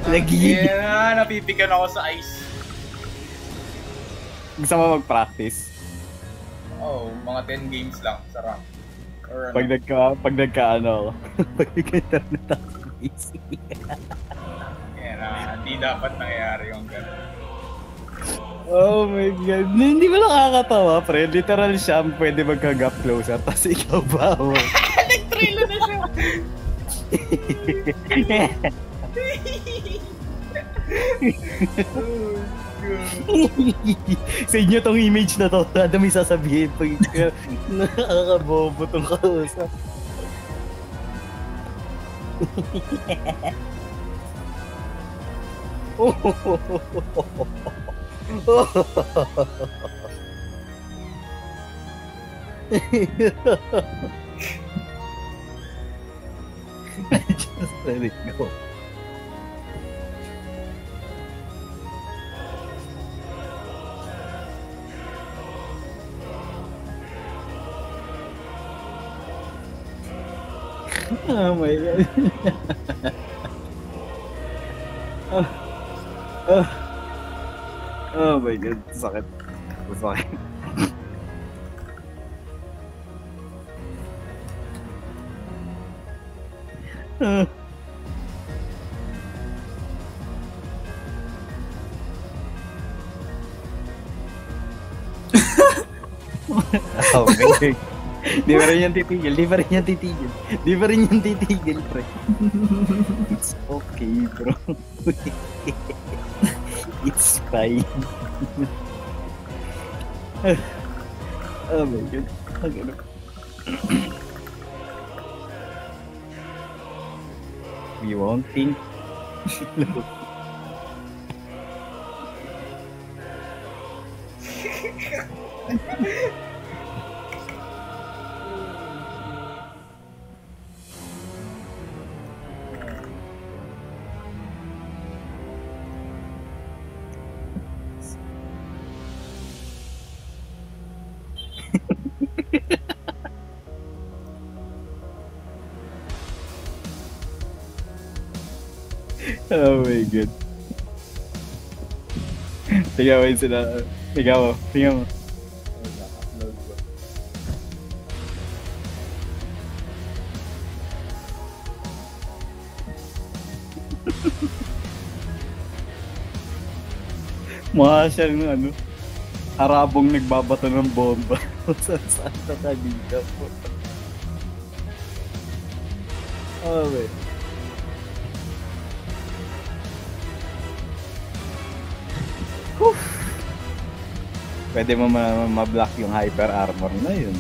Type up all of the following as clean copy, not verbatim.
Lagi. Napipikan ako sa ice. Gusto mo mag-practice? Oh, mga 10 games lang sa rank. Or Pag nagka-ano, pag nagka-internet ako easy. Hindi dapat nangyayari yung gano'n. Oh my God. Hindi ba nakakatawa, pre? Literal siya ang pwede magka-gap closer, tapos ikaw ba? Nag-trailer na siya. Sa inyo tong image na to, na may sasabihin pag nakakabobo tong kausap. Just let it go. Oh my God. Oh my God. Sakit. Sakit. Oh my God. Di pa rin yan titigil, pre. It's okay, bro. It's fine. Oh my God. Ano? We won't think. Oh my God. Tingnan mo yun sila. Tingnan mo. Mukha siyang ano, harabong nagbabato ng bomba. Saan tatagin ka po? Oh my. Pwede mo ma-block yung hyper armor na yun.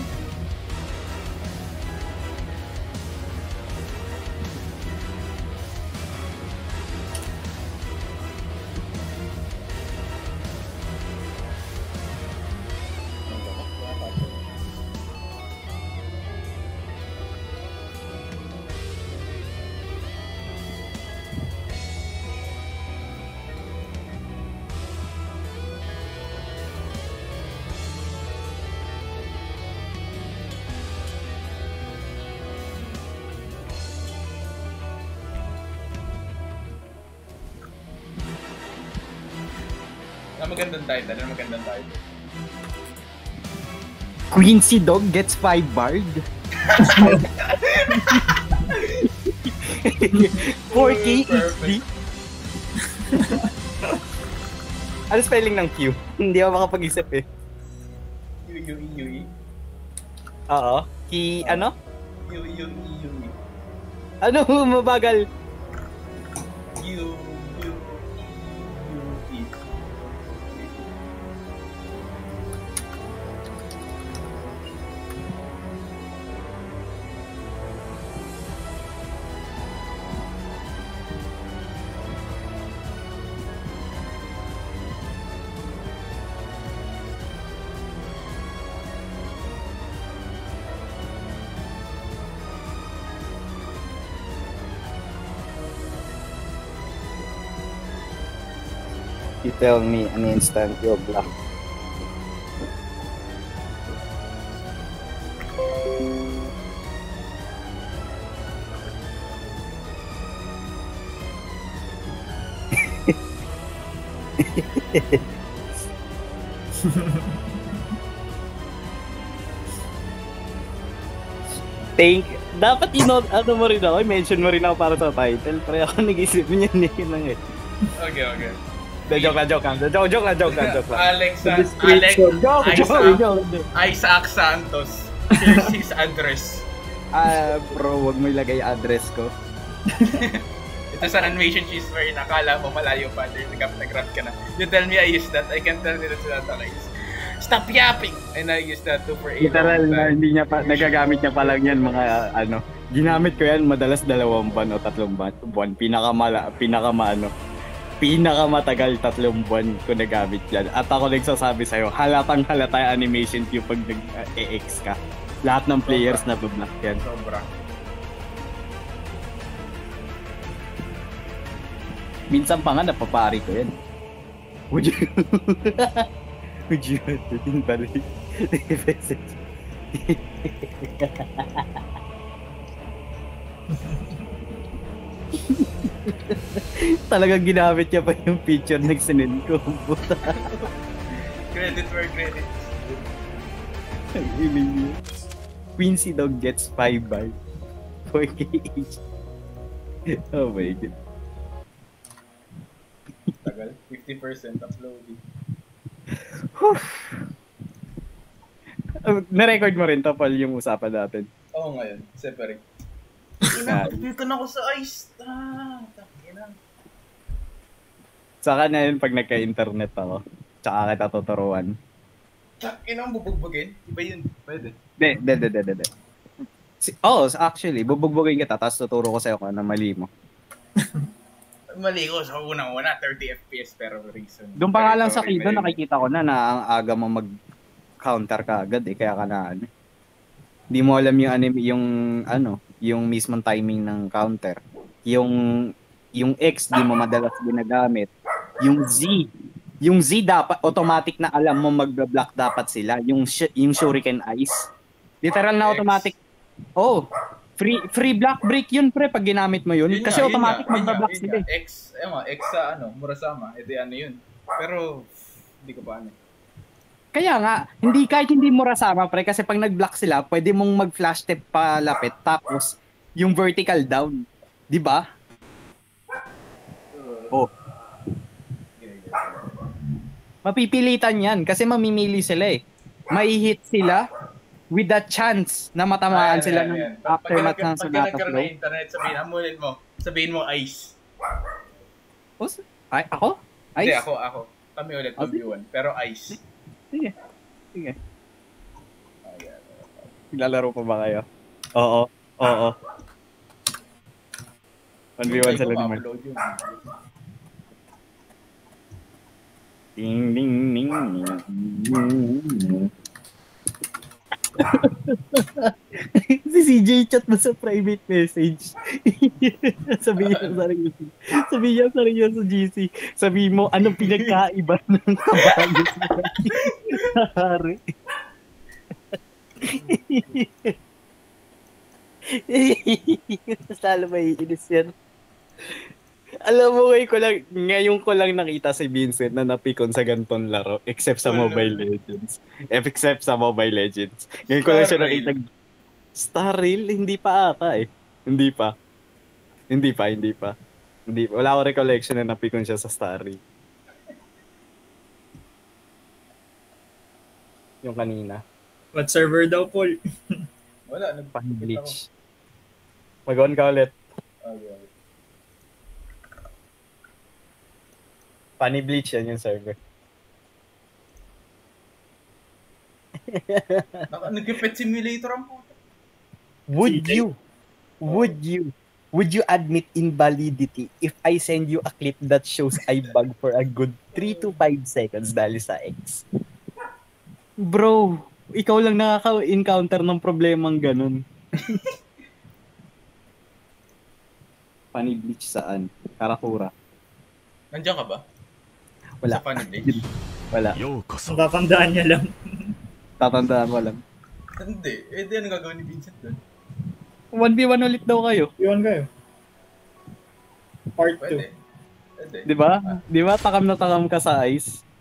Magandang title. Quincy Dog gets 5 bard. 4K HD. Ano spelling ng Q? Hindi ako makapag-isip eh. Yui. Oo. Ano? Yui. Ano? Mabagal. You tell me an instant you're black. Dapat ano mo rin ako, mention mo rin ako para sa title. Pero ako nag-isip niya lang eh. Okay. Joke lang. Isaac Santos. Here's his address. Bro, wag mo ilagay address ko. Ito sa animation cheese where nakala mo malayo pa. Nag-rap ka na. You tell me I use that. I can tell you that's not like stop yapping! And I use that too for a literal na hindi niya pa, nagagamit niya pa lang yan mga ano. Ginamit ko yan madalas 2 buwan o 3 buwan. Pinakamatagal 3 buwan ko nagamit yan. At ako nagsasabi sa'yo, halatang halata yung animation queue pag nag-EX ka. Lahat ng players na bablock yan. Sobra. Minsan pa nga napapari ko yan. Would you din balik? Talagang ginamit niya pa yung picture nagsinend ko. Credit where credit. Quincy Dog gets 5 by 4K each. Oh my god. Tagal. 50% uploading. Na-record mo rin to, Paul, yung usapan natin. Oo, ngayon. Separate. Dito na ako sa ice. Takina. Saka na yun pag nagka-internet ako. Tsaka kita tuturuan. Takina ang bubugbugin? Iba yun. Pwede. Hindi. Actually, bubugbugin kita tapos tuturo ko sa'yo kung ano mali mo. Mali ko sa unang-una, 30 FPS pero reason. Doon pa nga lang sa Kido, nakikita ko na ang aga mo mag-counter ka agad eh, kaya ka na ano. Hindi mo alam yung mismong timing ng counter. Yung X, di mo madalas ginagamit. Yung Z dapat, automatic na alam mo mag-block dapat sila. Yung Shuriken Ice. Literal na automatic. Oh, free block break yun pre pag ginamit mo yun. Kasi automatic mag-block sila. X sa Murasama, ito ano yun. Pero, hindi ko pa ano. Kaya nga, kahit hindi Murasama pre, kasi pag nag-block sila, pwede mong mag-flash step palapit, tapos yung vertical down. Di ba? Oh. Mapipilitan yan, kasi mamimili sila eh. Mai-hit sila with the chance na matamaan sila ng aftermath ng Sonata Flow. Pag nagkaroon ng internet, sabihin mo ice. Ay, ako? Ice? Hindi, ako. Kami ulit mag-1, pero ice. Sige. Lalaro pa ba kayo? Oo. 1v1 sila naman. Ding ding ding. Si CJ chat mo sa private message. Sabihin niya sa rin sa GC. Sabihin mo, anong pinagkaiba ng kabayos mo? Hari. Lalo may inis yan. Alam mo, ngayon ko lang nakita si Vincent na napikon sa ganton laro except sa Mobile Legends. Ngayon ko lang siya nakita. Star Rail? Hindi pa ata eh. Hindi pa. Wala ko recollection na napikon siya sa Star Rail. Yung kanina. What server daw, Paul? Wala. Pan-glitch. Mag-on ka ulit. Okay. Funny Bleach yan yung server. Nag-pet simulator ang puto. Would you admit invalidity if I send you a clip that shows I bug for a good 3 to 5 seconds dahil sa X? Bro, ikaw lang nakaka-encounter ng problemang ganun. Funny Bleach saan? Karakura. Nandiyan ka ba? Wala. Sa Funny Bleach? Wala. Tatandaan niya lang. Tatandaan mo lang. Hindi. Ano gagawin ni Vincent doon? 1v1 ulit daw kayo. Iwan kayo. Part 2. Pwede. Di ba? Takam na takam ka sa ice.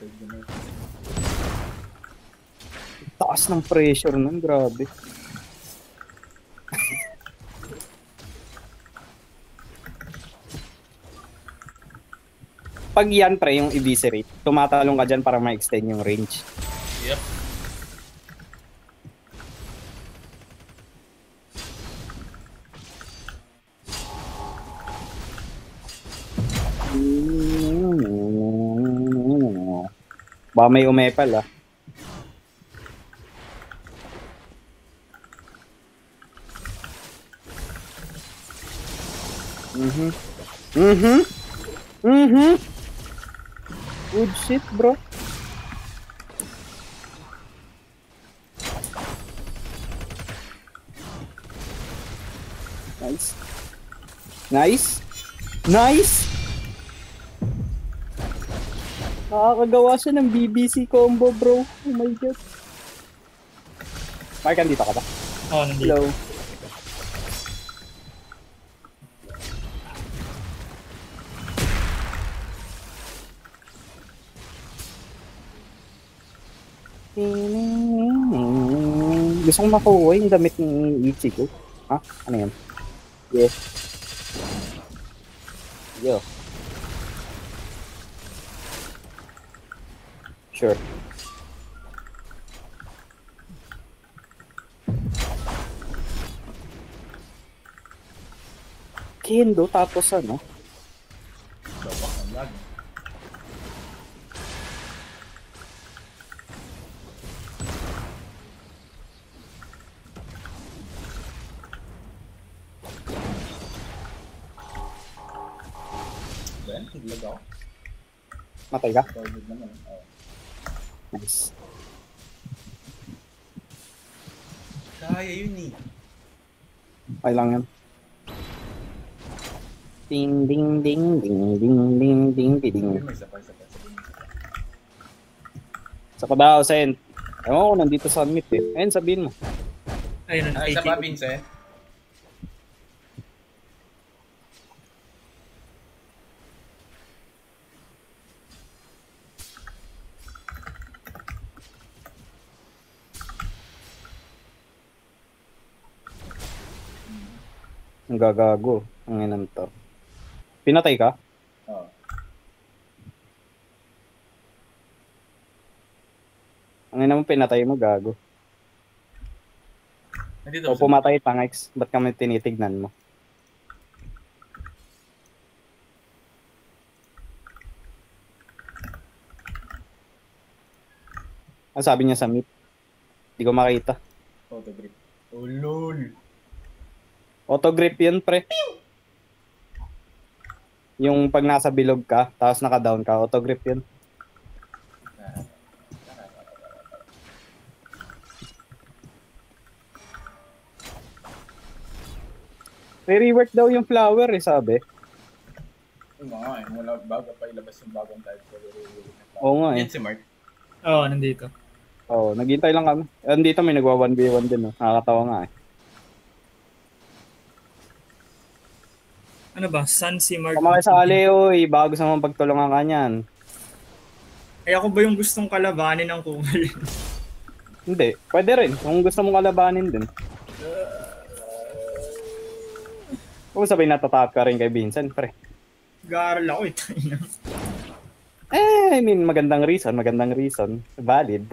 Shattered yun. Taas ng pressure nun, grabe. Pag yan, pre, yung eviscerate, tumatalong ka dyan para ma-extend yung range. Yep. Baka may umepal, ah. Good shit, bro. Nice. Nice. Nice. Nakakagawa siya ng BBC combo, bro. Oh my god. Mark, andito ka ba? Oh, nandito. Hello. Gusto kong makuha yung damit ng Ichigo. Ha? Ano yan? Yes. Yo. Sure. Kendo tapos ano? Bapak ang lag. Then, naglag ako. Matay ka? Forward naman. Oh. Nice. Kaya yun eh. Okay lang yan. Ding ding ding ding ding ding ding ding. May sapay. Sa kabaho, Sen. Ewan ko, nandito sa meet eh. Ayun, sabihin mo. Ayun, Ay, isa pa, Vince. Ang gagago. Ang inang to. Pinatay ka? Oo. Ang ina mo pinatay mo, gago. Nandito O pumatay, tangex. Ba't kami tinitignan mo? Ang sabi niya sa meet? Hindi ko makita. Autogrip. Oh, lol. Autogrip yun, pre. Yung pag nasa bilog ka, tapos naka-down ka, autogrip yun. Re-rework daw yung flower, eh, sabi. Yung mga wala bago pa ilabas yung bagong type ko. Oo nga, eh. Yan si Mark. Oo, nandito. Oo, naghintay lang kami. Dito may nagwa 1v1 din, oh. Nakakatawa nga, eh. Ano ba? San si Mark? Kumakisali, oy. Bago sa mga pagtulungan ka niyan. Eh ako ba yung gustong kalabanin ng Kumal? Hindi. Pwede rin. Kung gusto mong kalabanin din. Kung sabihin natatap ka rin kay Vincent, pre. Gaaral ako eh. Tayo. I mean, magandang reason. Valid.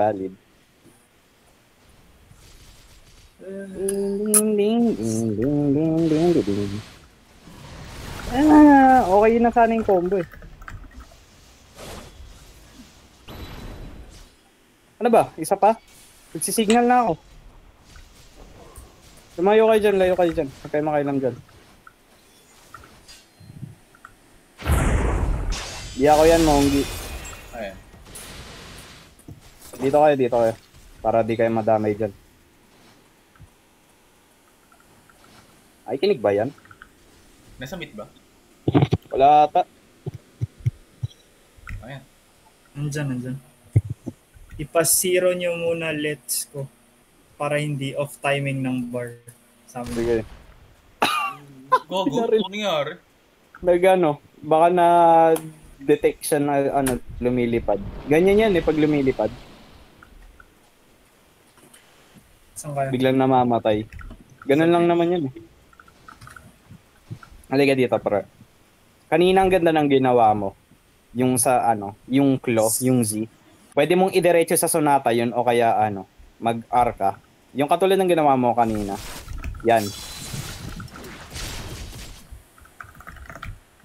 Okay yun na sana yung combo eh. Ano ba? Isa pa? Nagsisignal na ako. Lumayo kayo dyan, layo kayo dyan. Huwag kayo makailam dyan. Di ako yan, Monggi. Ayan. Dito kayo. Para di kayo madamay dyan. Ay, kinig ba yan? Nasa meet ba? Wala ata. Ayan. Nandyan. Ipas-zero nyo muna, let's go. Para hindi off timing ng bar. Sabi. Sige. Gogo, ano nangyari? Nagano, baka na detection na ano, lumilipad. Ganyan yan pag lumilipad. Saan kaya? Biglang namamatay. Ganun lang naman yun. Halika dito, pre. Kanina ang ganda ng ginawa mo. Yung sa ano, yung claw, yung Z. Pwede mong idiretso sa Sonata yun o kaya ano, mag-R ka. Yung katulad ng ginawa mo kanina. Yan.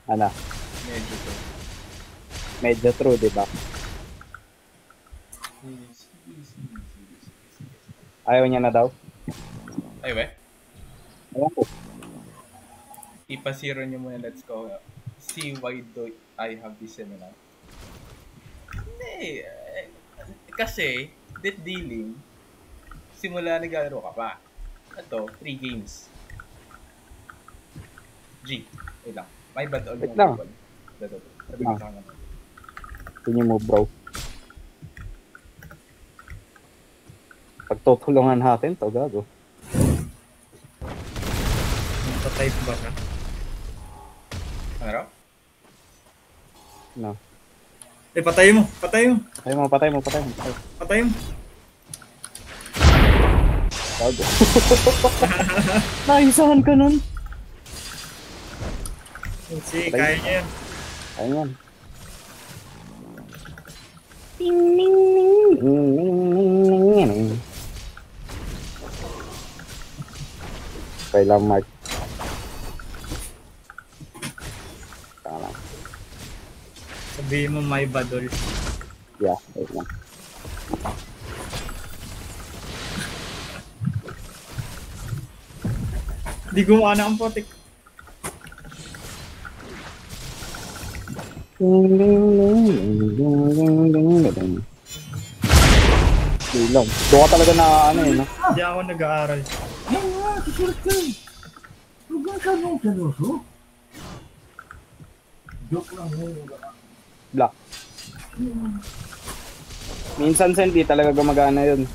Ano? Medyo to. Medyo true, di ba? Ayaw niya na daw. Ay, we? Ayaw ko. Ipa-zero nyo muna, let's go. See why do I have this seminar? Hindi. Kasi, death dealing, simula naglalaro ka pa. Ito, 3 games. G. Wait lang. My bad all Wait lang. Sabi ko sa kanya. Tingin mo, bro. Pagtutulungan natin to, gago. Nagpa-type ba ka? Ano raw? No. Patay mo. Patay mo. Patay mo. Patay mo. Gago. Naisahan ka nun. Sige, kaya niya yan. Ayan. Okay lang, Mark. Tama. Sabihin mo may badol. Yeah, wait lang. Di gumana ang potik. Wait lang. Doon ka talaga na ano eh, no? Hindi ako nag-aaral. Black. Minsan hindi talaga gumagana yun.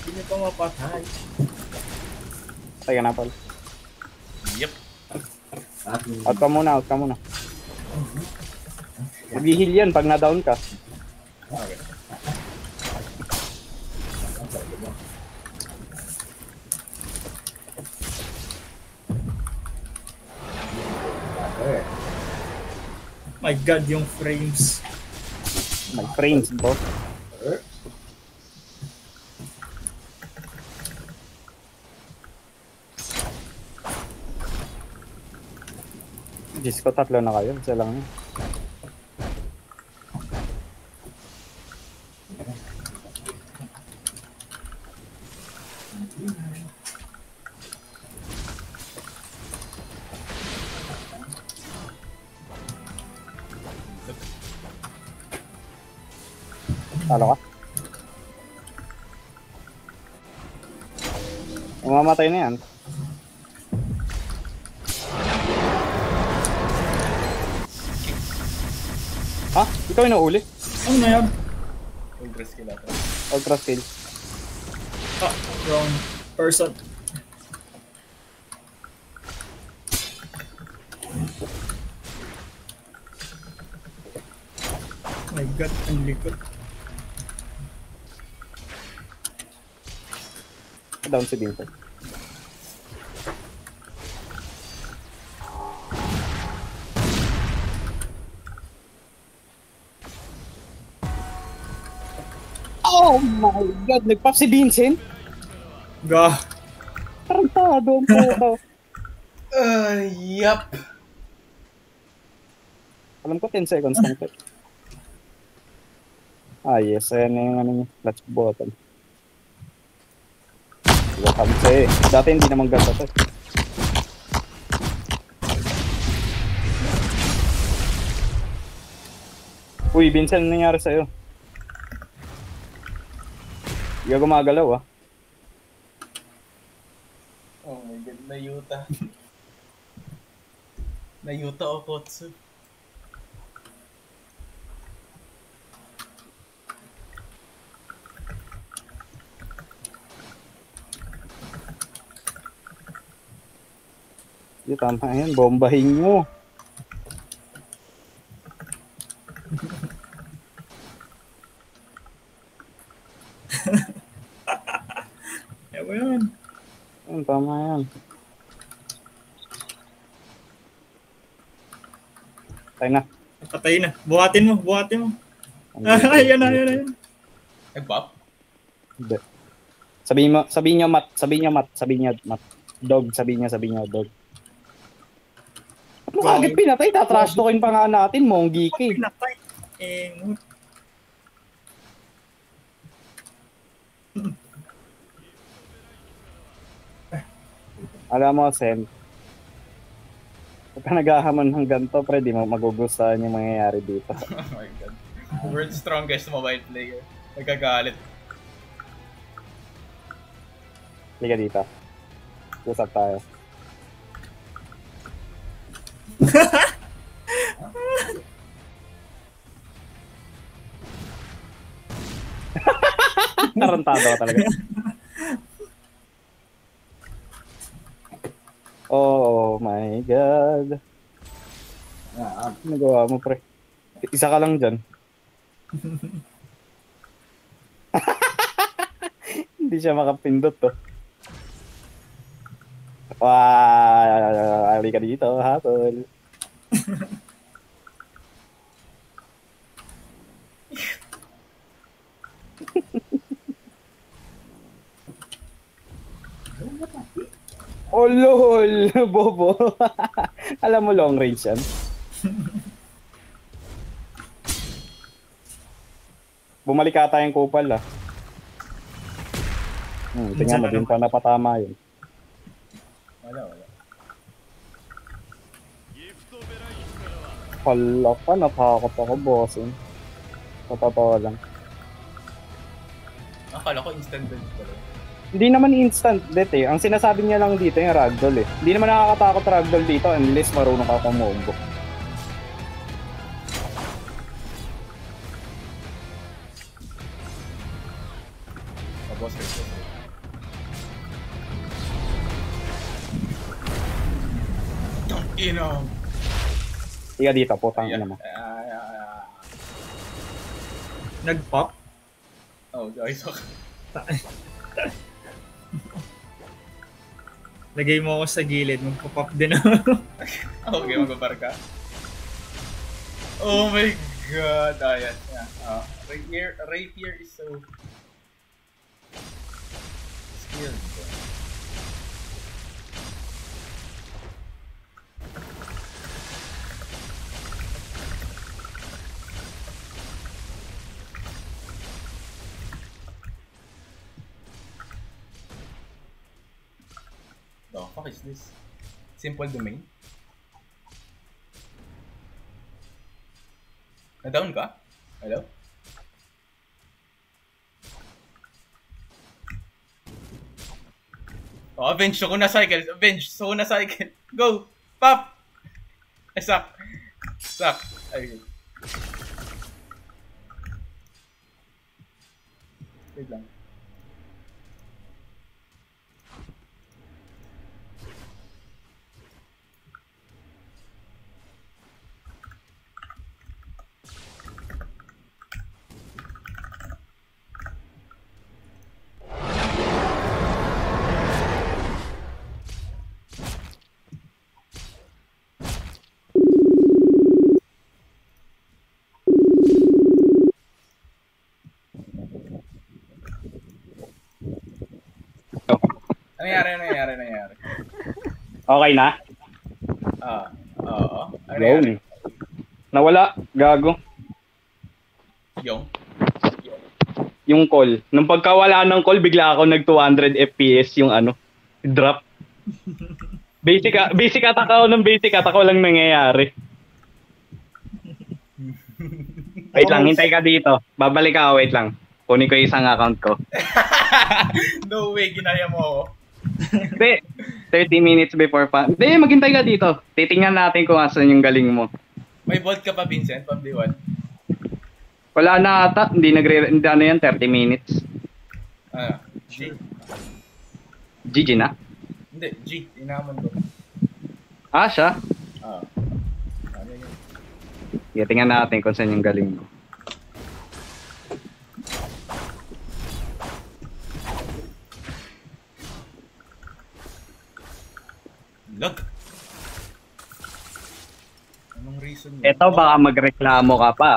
Hindi niyo pa mapatay. Patay ka na, Paul. Yep. Out ka muna. Mag-heal yan pag na-down ka. Okay. My God, yung frames. My frames, bro. Diyos ko, 3 na kayo. Isa lang. Talo ka? Mamamatay na yan. Ha? Ikaw yung nauli? Ano na yan? Ultra skill ako. Ultra skill. Ah, wrong person. My God, ang likod. Down si Vincent. Oh my God! Nagpap si Vincent? Ga. Tarantado ang puto. Yup. Alam ko 10 seconds lang to. Ah, yes. Ayan na yung ano niya. Clutch button. Welcome sa'yo eh. Dati hindi naman ganda to. Uy, Vincent, ano nangyari sa'yo? Hindi ka gumagalaw ah. Oh my God, nayuta. Nayuta o kotsu. Di tama yan, bombahin mo. Ewan yan. Tama yan. Tayo na. Patay na. Buhatin mo. Ayan na. Nag-pop? Hindi. Sabihin niyo mat. Dog, sabihin niya dog. Ano kagad pinatay? Tatrash talkin pa nga natin, Monggi ka. Pinatay. Alam mo, Sen, pagka naghahamon ng ganito, pre, di mo magugustuhan yung mangyayari dito. Oh my god. World's strongest mobile player. Nagkagalit. Liga dito. Usap tayo. Tarantado ka talaga. Oh my god. Nagawa mo, pre. Isa ka lang dyan. Hindi siya makapindot to. Wah, ali ka dito, hatol. Oh lol, bobo. Alam mo long range yan. Bumalik ata yung kupal ah. Tingnan mo din pa napatama yun. Wala. Hala pa, napakakot ako, bossing. Sa totoo lang. Akala ko instant build pala. Hindi naman instant death eh. Ang sinasabi niya lang dito yung ragdoll eh. Hindi naman nakakatakot ragdoll dito unless marunong ka kumombo. Boss race. Inom. Iga dito, putang ina mo. Nag-pop? Oh, guys. Lagay mo ako sa gilid, magpapop din ako. Okay, magbabar ka. Oh my god. Ayan. Rapier is so skilled. The fuck is this? Simple domain? Na-down ka? Hello? Oh, avenge ako na cycle. Avenge. So na cycle. Go! Pop! Ay, suck. Suck. Ay. Wait lang. Nangyari. Okay na? Oo. Ano Go. nangyari? Nawala, gago. Yung call. Nung pagkawala ng call, bigla ako nag 200 FPS yung drop. Basic attack ako ng basic attack ko lang nangyayari. Wait lang, hintay ka dito. Babalik ako, wait lang. Kunin ko yung isang account ko. No way, ginaya mo ako. Hindi, 30 minutes before pa. Hindi, maghintay ka dito. Titingnan natin kung asan yung galing mo. May bot ka pa, Vincent, pang D1? Wala na ata, hindi yan, 30 minutes. G? GG na? Hindi, G. Inaman ko. Ah, siya? Ah. Ano yun? Yeah, tingnan natin kung saan yung galing mo. Lag. Anong reason yun? Eto, baka magreklamo ka pa.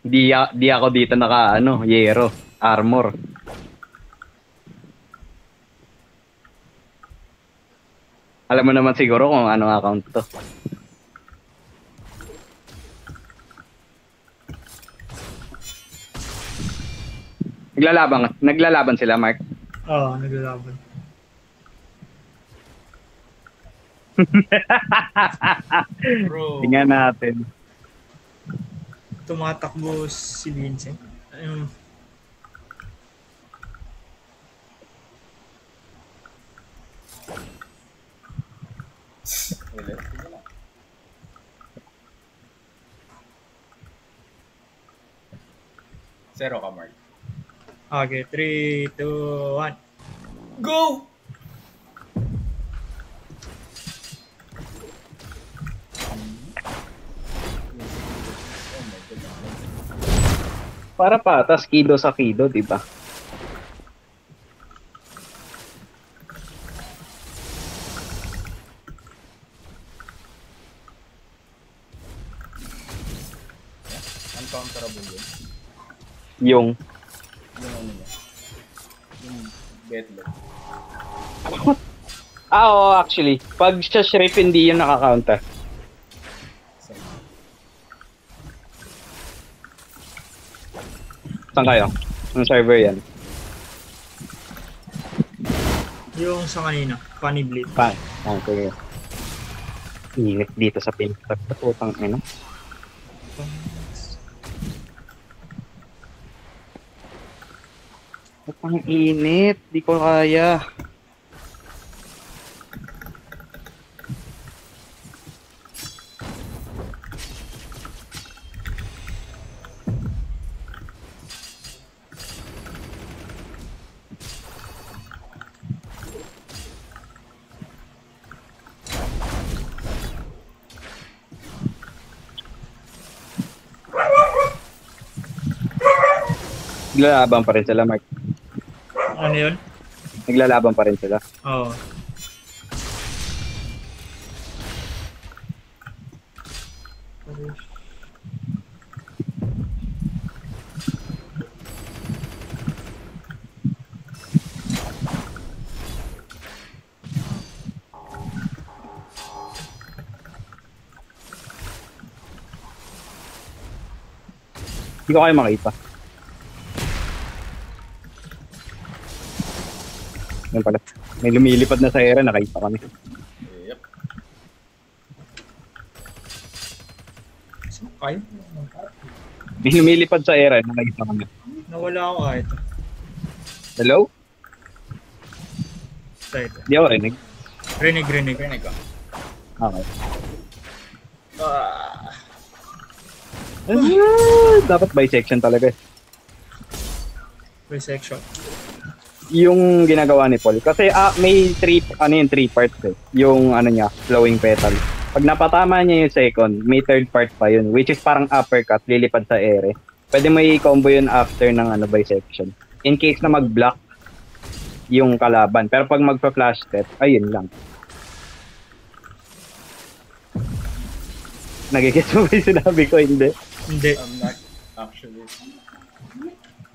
Di ako dito naka, yero, armor. Alam mo naman siguro kung anong account to. Naglalaban sila, Mark. Oo, naglalaban. Bro. Tingnan natin. Tumatakbo si Vincent. Ulit. Sige na. Zero ka, Mark. Okay, 3, 2, 1. Go! Para patas, kido sa kido, di ba? Uncounterable yun. Yung Yung ano niya. Yung bedlet. oo, actually. Pag siya shrift, hindi yun naka-counter. So, Saan kayo? Ang server yan? Yung sa kanina, Funny Blade. Pa. Okay. Init dito sa pinag. Putang ina. Ang init. Di ko kaya. Naglalaban pa rin sila, Mark. Ano yun? Naglalaban pa rin sila. Oo. Hindi ko kayo makita. Yan pala. May lumilipad na sa ere, nakita kami. yep. Saan kayo? May lumilipad sa ere, nakita kami. Nawala ako kahit. Hello? Ito. Di ako rinig. Rinig. Rinig ko. Okay. Dapat bisection talaga. Resection. Yung ginagawa ni Paul. Kasi may three parts eh. Yung niya, flowing petal. Pag napatama niya yung second, may third part pa yun. Which is parang uppercut, lilipad sa ere. Pwede mo i-combo yun after ng bisection. In case na mag-block yung kalaban. Pero pag magpa-flash step, ayun lang. Nagigets mo ba yung sinabi ko? Hindi. Hindi. I'm not actually.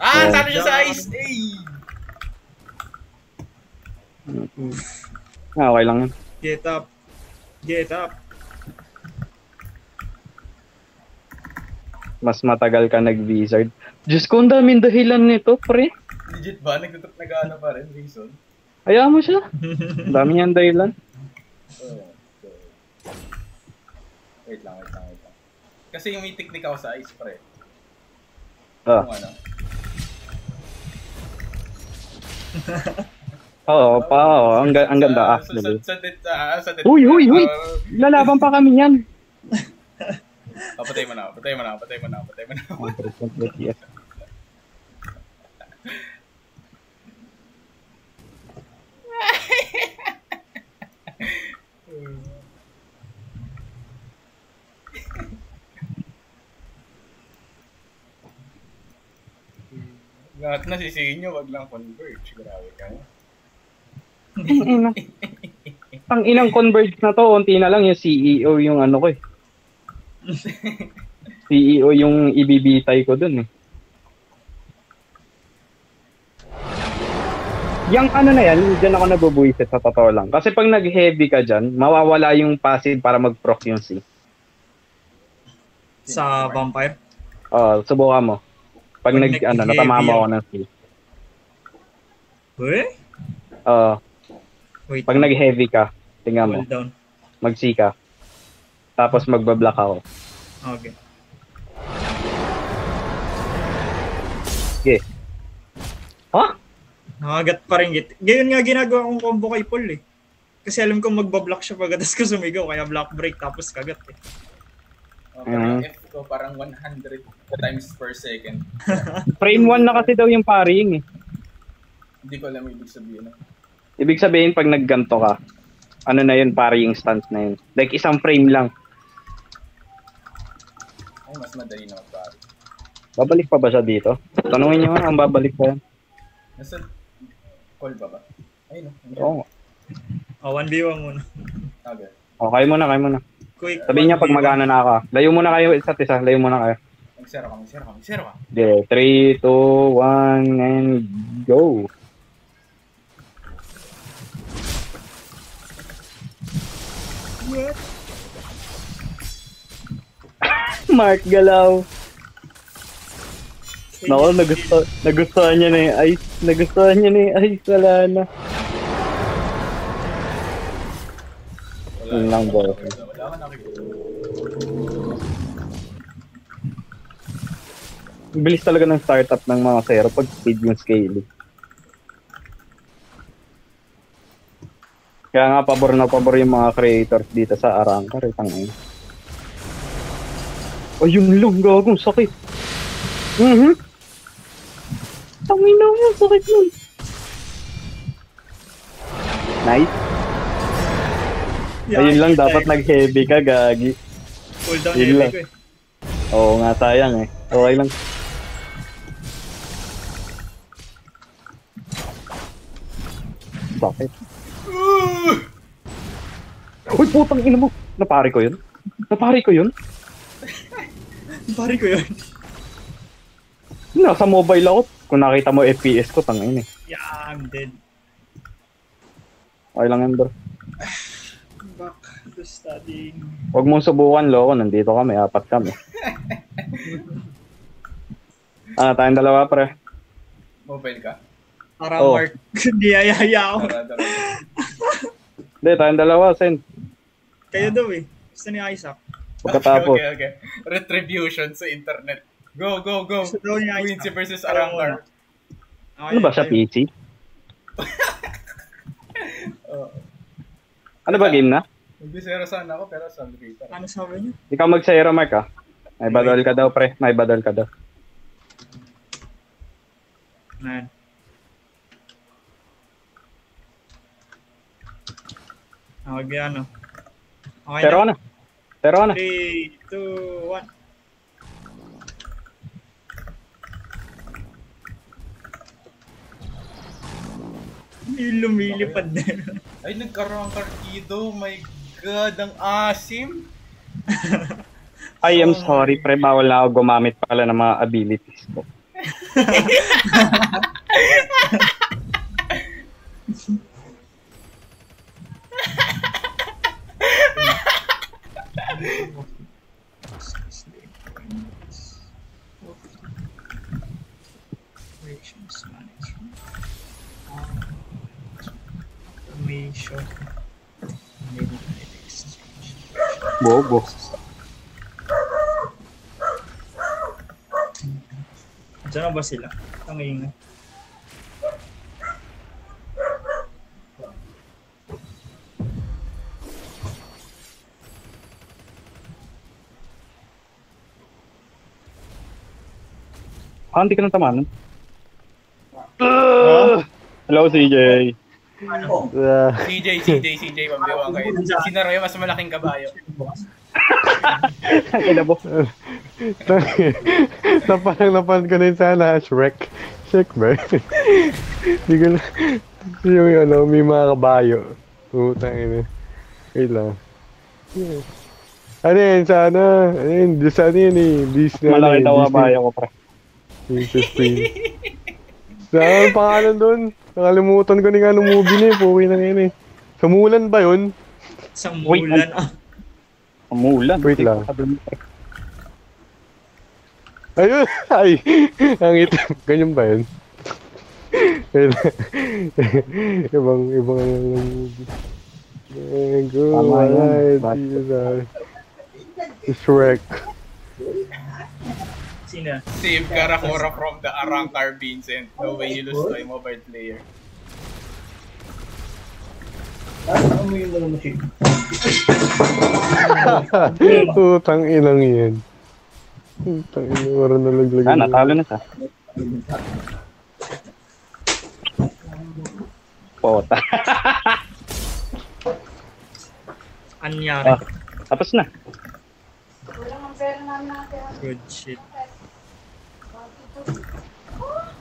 Sabi siya sa ice! Ay! Okay lang yun. Get up. Mas matagal ka nag-wizard. Diyos ko, ang daming dahilan nito, pre. Legit ba? Nag-ano pa rin, reason? Hayaan mo siya. Ang dami niyang dahilan. Oh, so... Wait lang. Kasi yung may technique ako sa ice, pre. Kung ano. Oo. Ang ganda actually. Sa Uy! Lalaban pa kami yan. Patay mo na. Lahat na sisihin nyo, wag lang Converge. Grabe ka. Ang inang Converge na to, unti na lang yung CEO yung ano ko eh. CEO yung ibibitay ko dun eh. Yung ano na yan, dyan ako nabubuisit sa totoo lang. Kasi pag nag-heavy ka dyan, mawawala yung passive para mag-proc yung C. Sa vampire? Subukan mo. Pag natamama ako ng C. Uy? Wait. Pag nag-heavy ka, tingnan mo. Hold down. Mag-C ka. Tapos magbablock ako. Okay. Okay. Huh? Nakagat pa rin git. Ngayon nga ginagawa kong combo kay Paul eh. Kasi alam ko magbablock siya pagkatas ko sumigaw, kaya block break tapos kagat eh. Okay, F ko parang 100 times per second. Frame 1 na kasi daw yung parrying eh. Hindi ko alam ibig sabihin. Ibig sabihin pag nagganto ka, ano na yun, parrying stance na yun. Like isang frame lang. Ay, mas madali na mag-parry. Babalik pa ba siya dito? Tanungin niyo nga, ang babalik pa yan. Nasa call ba? Ay, no. Oo. 1v1 muna. Okay. Kayo muna. Quick. Sabihin niya pag magana na ka. Layo muna kayo isa't isa. Layo muna kayo. Magsero ka. Okay, 3, 2, 1, and go. What? Mark Galaw. Nako, nagustuhan niya na yung ice. Wala na. Yun lang, bro. Wala ka nakikita. Bilis talaga ng startup ng mga zero pag speed yung scaling. Kaya nga pabor yung mga creators dito sa Arrancar. Ayun lang, gagong sakit. Tangina mo, sakit nun. Nice. Ayun lang, dapat nag-heavy ka, gagi. Pull down Yun heavy lang. ko eh. Oo nga, sayang eh. Okay lang. Bakit? Uy, putang ina mo. Napari ko yun. Pari ko yun. Nasa mobile ako. Kung nakita mo FPS ko, tangin eh. Yeah, I'm dead. Okay lang yan, bro. Back to studying. Huwag mong subukan, loko. Nandito kami, 4 kami. Tayong dalawa, pre. Mobile ka? Para Mark, hindi ayaya ako. Tara. Hindi, tayong dalawa, Sen. Kayo daw eh. Gusto ni Isaac. Pagkatapos. Okay. Retribution sa internet. Go. Gusto daw ni Isaac. Quincy versus Arrancar. Ano ba siya, PC? Ano ba game na? Magbisera sana ako pero sabi kita. Ano sabi niyo? Ikaw mag-zero, Mark, ah. May badal ka daw, pre. May badal ka daw. Man. Okay, ano? Okay Zero na. 3, 2, 1. Lumilipad na. Ay, nagkaroon Carquido. My God, ang asim. I am sorry, pre. Bawal na ako gumamit pala ng mga abilities ko. Bobo. Diyan na ba sila? Ang ingay. Hindi ka nang tamanan. Hello, CJ. CJ, pambiwang kayo. Sino Roy, mas malaking kabayo? Kaya po. Napanood ko din sana, Shrek. Check ba? Hindi ko na... Yung may mga kabayo. Putang ina. Wait lang. Yeah. Ano yan, sana? Ano yun? Sa ano yun eh? Disney. Malaki daw kabayo ko, pre. Princess Queen. Saan ang pangalan doon? Nakalimutan ko ni nga nung movie niya eh. Puki na yun eh. Sa Mulan ba yun? Sa Mulan. Umulan. Wait lang. Ayun! Ay! Ang itim. Ganyan ba yun? ibang ano lang movie. Go, Tama yun. alright. Jesus. Shrek. Sino? Save Karakura from the Arrancar Vincent. No way you lose to a mobile player. Putang inang yan. Putang inang waran nalaglag. Natalo na siya. Pota. Anyari. Tapos na. Good shit.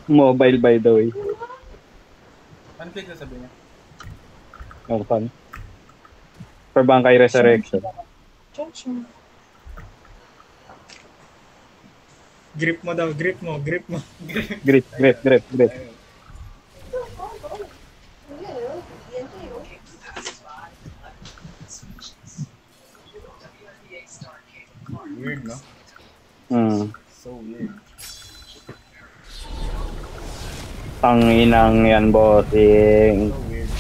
Mobile by the way. Ano click na sabi niya? Oh, fun. For Bangkay Resurrection. Grip mo daw, grip mo. Grip. Weird, no? So weird. Tanginang yan, bossing. So weird.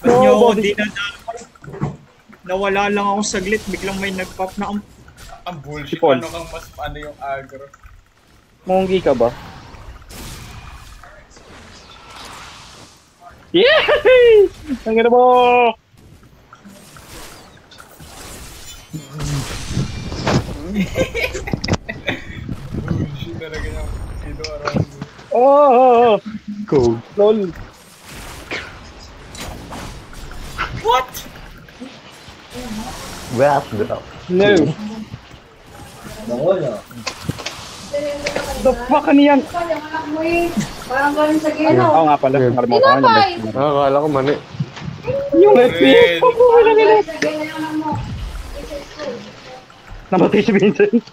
Ba't niyo ako dinadamay? Nawala lang ako saglit, biglang may nag-pop na Ang bullshit. Si Paul. Ano kang mas ano yung aggro? Monggi ka ba? Yay! Tangina mo! Bullshit talaga yung sino around me. Oh! Code. Lol. What? No. The fuck ano yan? Parang galing sa gino. Oo nga pala. Nakalimutan ko Tinapay! yung Akala ko mali. Yung FPS. Galing sa gino yung anak mo. Namatay si Vincent.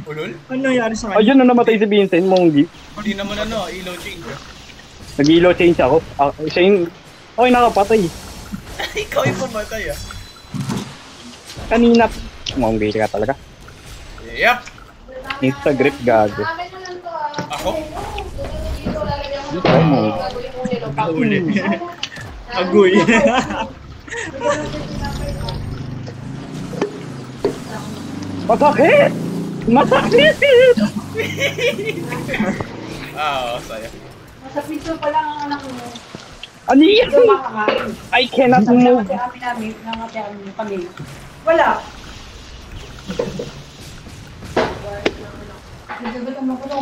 Ulol? ano nangyari sa kanya? Ayun na namatay si Vincent, Monggi. Hindi naman ano, elo change. Nag-elo change ako. Siya yung... Okay, nakapatay. Ikaw yung pumatay ah. Kanina. Monggi ka talaga. Yup! Insta grip gago. Ako? Ikaw mo. Uli. Agoy. Masakit! Masakit! Oo, saya. Sa piso pa lang ang anak mo. Ano yan? Ito makakain. I cannot move. Sabi namin, nangatiyaan mo kami. Wala.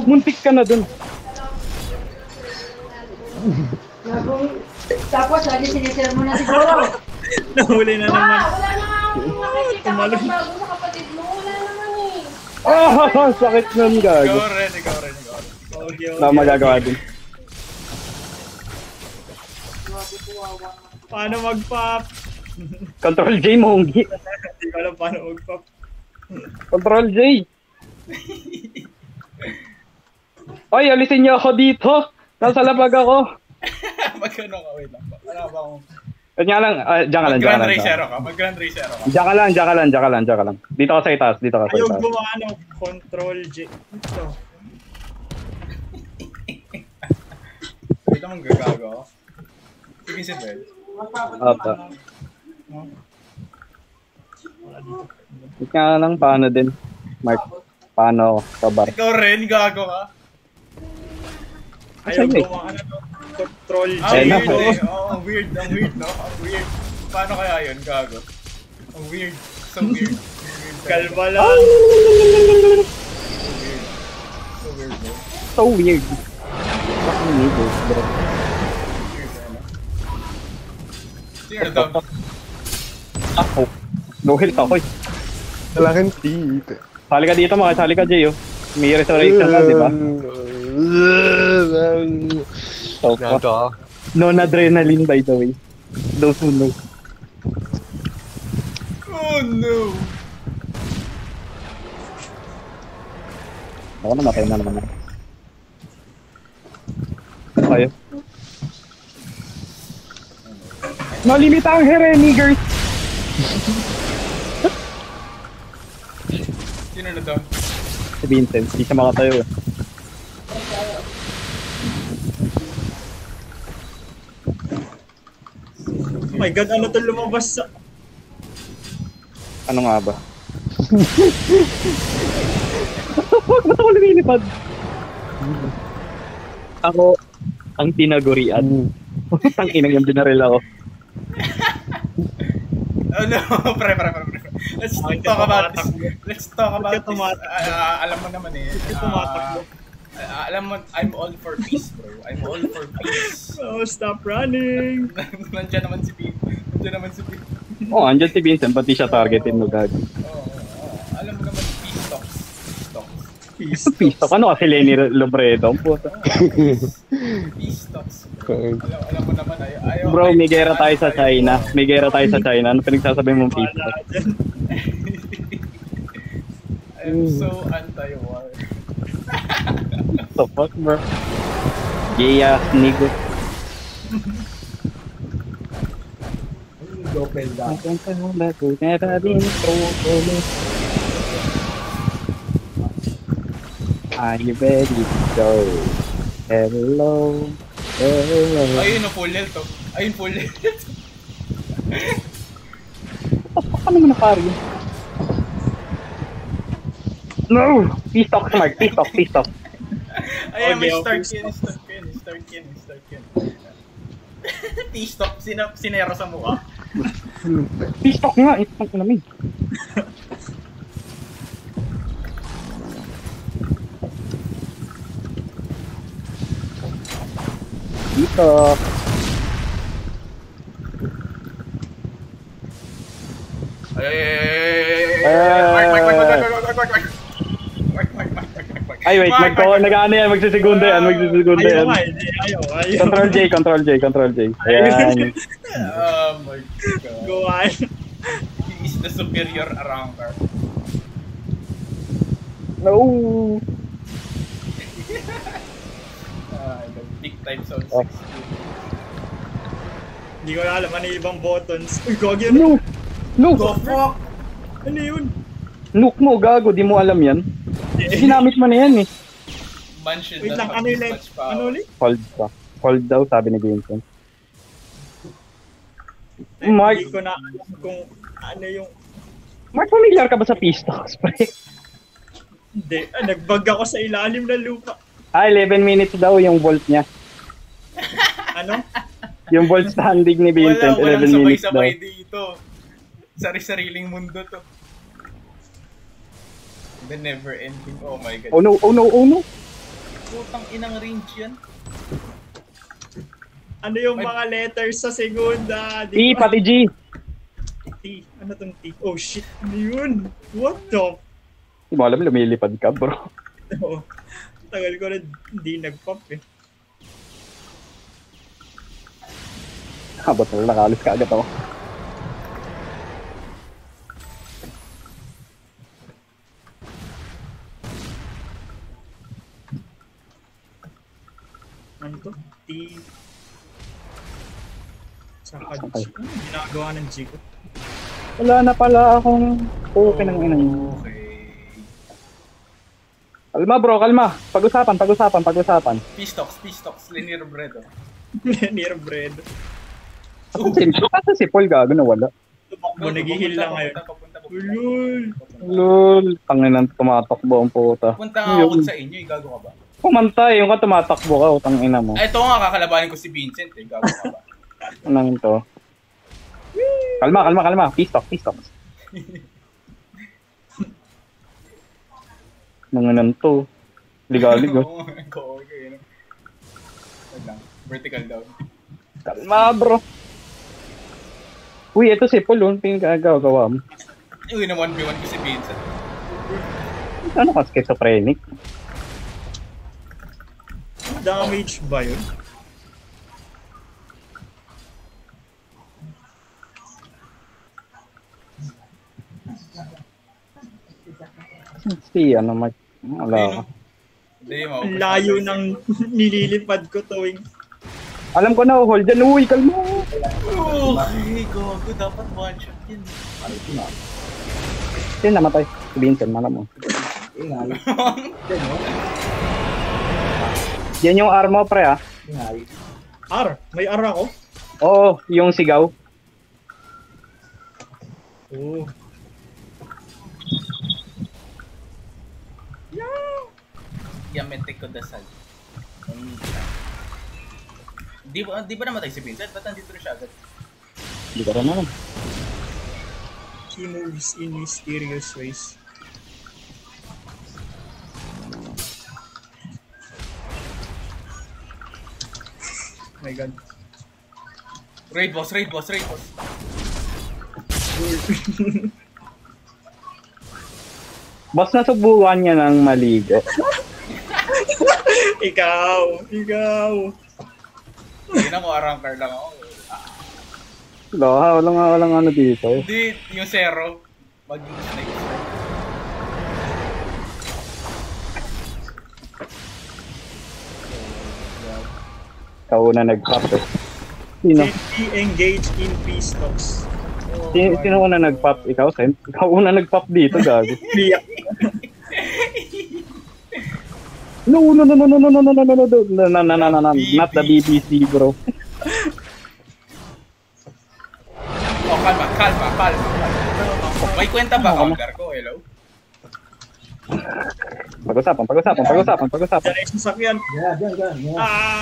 Muntik ka na dun. Tapos, lagi sinisir mo na siguro. Nahuli na naman. Wala na nga akong nakikita ko ng bago sa kapatid mo. Wala naman eh. Sakit nun gago. Ikaw rin. Okay. Na magagawa din. Paano mag-pop? Control J, Monggi. Hindi ko alam paano mag-pop. Control J. Oy, alisin niyo ako dito. Nasa labag ako. Magkano ka? Wait lang. Ano ba akong... Kanya lang, diyan ka lang, diyan ka Mag-grand lang. racero ka? Mag-grand racero ka? Diyan ka lang. Dito ka sa itaas, Ayaw gumawa Control J. Ito. Dito mong gagago ako. Sige si Bell. Apa. Kaya lang, paano din? Mark, paano kabar? Ikaw rin, gago ka. Ayaw Sige. gumawa Control J. Ang Ayun weird na. eh. Oo, ang weird, no? Ang weird. Paano kaya yun, gago? Ang weird. So weird. Kalma lang. So weird, bro. So weird. Fucking weird, bro. Weird, ano? Sino to? Ako. No health ako eh. Kailangan teeth. Sali ka dito, makasali ka, Jay, oh. May restoration na, di ba? So, Nato. non-adrenaline, by the way. Those who know. Oh no! Ako namatay na naman. Tayo. Nalimita ang here, niggers! Sino na to? Si Vincent, di siya makatayo eh. Oh my god, ano to lumabas sa... Ano nga ba? Ba't ako lumilipad? Ako, ang tinagurian. Tang-inang yung binaril ako. Oh no, pre. Let's talk about this. Let's talk about this. Alam mo naman eh. Alam mo, I'm all for peace, bro. I'm all for peace. Oh, stop running! Nandiyan naman si Pete. Oh, andyan si Vincent, pati siya targetin mo gag. Alam mo naman, peace talks. Peace talk. Ano kasi Lenny Lobredo? Ang puta. Peace talks. Alam mo naman, ayaw. Bro, may gera tayo sa China. May gera tayo sa China. Ano pinagsasabi mong peace talk? I'm so anti-war. What the fuck, bro? Yeah, nigga. Are you ready to go? Hello. Ayun, full health to. Ayun, full health. Ano mo na pari? No! Peace talk, Smart. Peace talk. Ayun, may Okay, start yan. Peace talk, sinero sa mukha. Peace talk nga. Ito pang namin. Dito. Ay, wait. Nag-ano yan. Magsisigunda yan. Ayaw. Control J. Ayan. Oh my god. Go on. He is the superior arounder. No! The big time sound Oh. 6. Hindi ko na alam ano yung ibang buttons. Uy, gagi No! The fuck? Ano yun? Nuke mo, gago. Di mo alam yan. Ginamit mo na yan eh. Man should Wait not lang, have ano this yung much power. ano ulit? Hold pa. Hold daw, sabi ni Vincent. Mark, Hindi ko na alam kung ano yung... Mark, familiar ka ba sa peace talks, pre? Hindi, nagbag ako sa ilalim ng lupa. 11 minutes daw yung volt niya. Ano? Yung volt standing ni Vincent, Walang 11 minutes daw. sabay-sabay dito. Sari-sariling mundo to. The never ending. Oh my god. Oh no. Putang inang range yan. Ano yung mga letters sa segunda? T, pati G. T. Ano tong T? Oh shit, ano yun? What the? Hindi mo alam, lumilipad ka, bro. Oh, tagal ko na hindi nag-pop eh. Ba't na nakalis ka agad ako? Ano to? T. Saka G. Okay. Ano ginagawa ng G ko? Wala na pala akong okay ng ina niyo. Okay. Kalma bro, kalma. Pag-usapan. Peace talks. Lenny Robredo. Near bread. Kasi si Paul gago na wala. Tumakbo, nag-heal lang ngayon. Papunta. Ulul. Lol, tangin ang tumatakbo ang puta. Punta nga ako sa inyo, gago ka ba? Pumantay, yung ka tumatakbo ka, utang ina mo. Ay, ito nga, kakalabanin ko si Vincent gago ka ba? Anong ito? Kalma. Peace talk. Nanganan to. Ligaw. Okay. Wait lang. Vertical down. Kalma bro. Uy, ito si Paul, yung pinagagawa mo. Uy, na 1v1 ko si Vincent. Ano ka, schizophrenic? Damage ba yun? Si, ano, wala ka. Hindi, Ang layo ng nililipad ko tuwing. Alam ko na, hold dyan. Uy, kalmo! Okay, gogo. Dapat one shot yun. Sino namatay? Si Vincent, malam mo. Yan yung R mo, pre, ah. R? May R ako? Oo, yung sigaw. Oo. Yamete ko dasal. Di ba namatay si Vincent? Ba't nandito na siya agad? Hindi ka rin naman. He moves in mysterious ways. My God. Raid boss. Boss, nasubukan niya ng maligo. Ikaw. Hindi na ko arangker lang ako. Walang ano dito. Hindi, yung zero. Maging snake. Kauna nag-pop eh. Sino? Safety engage in peace talks. Sino una nag-pop? Ikaw, Sen? Ikaw una nag-pop dito, gago. Liyak. No, not the BBC, bro. Oh, kalma. May kwenta ba counter ko? Hello? Pag-usapan. Diyan ay sasakyan.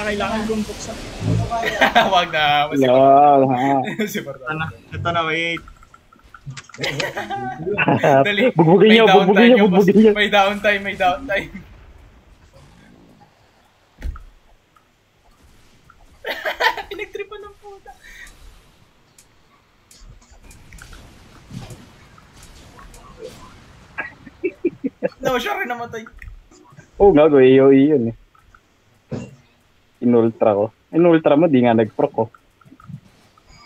Kailangan kong buksan. Wag na. Ito na, wait. Dali. Bugbugin niyo. May downtime. Pinagtripan ng puta. No, siya rin namatay. Gago, AOE yun eh. Inultra ko. Inultra mo, di nga nag-proc ko.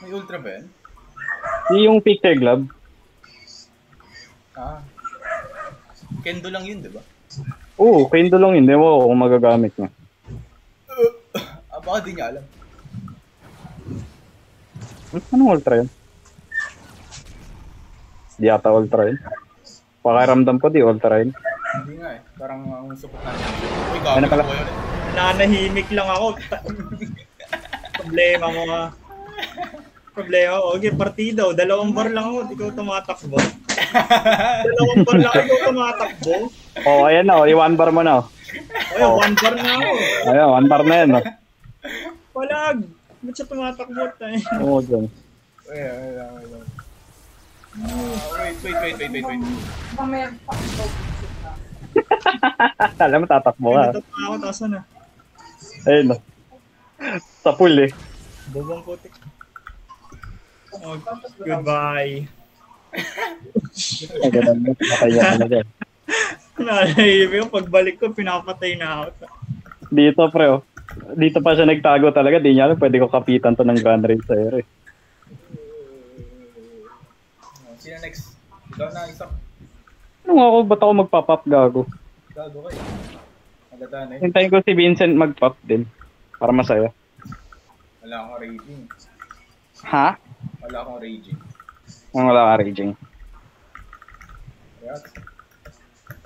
May ultra ba yan? Yung picture glove. Kendo lang yun, di ba? Oo, kendo lang yun. Di mo kung magagamit niya. Baka di niya alam. Anong ultra yun? Di ata ultra yun. Pakiramdam ko di ultra yun. Hindi nga eh. Parang ang support natin. Uy, gabi pala? ko yun. Nanahimik lang ako. Problema mo nga. Okay, partido. 2 bar lang ako. Ikaw tumatakbo. 2 bar lang ikaw tumatakbo. Ayan na. 1 bar mo na. 1 bar na ako. Ayan, 1 bar na yan. Walag. Ba't siya tumatakbo tayo? Oo, dyan. Wait. Mamaya pa. Alam mo, tatakbo ka. Natatawa ako, tasan na. Ayun no. Sa pool eh. Bobong putik. Goodbye. Nalahimik yung pagbalik ko, pinapatay na ako. Dito pre oh. Dito pa siya nagtago talaga. Di niya alam, pwede ko kapitan to ng Grand Raid sa ere. Sino next? Ikaw na, isa. Ba't ako magpa-pop gago? Gago kayo. Maganda na eh. Hintayin ko si Vincent mag-pop din. Para masaya. Wala akong raging. Ha? Wala akong raging. Wala ka raging. Kaya,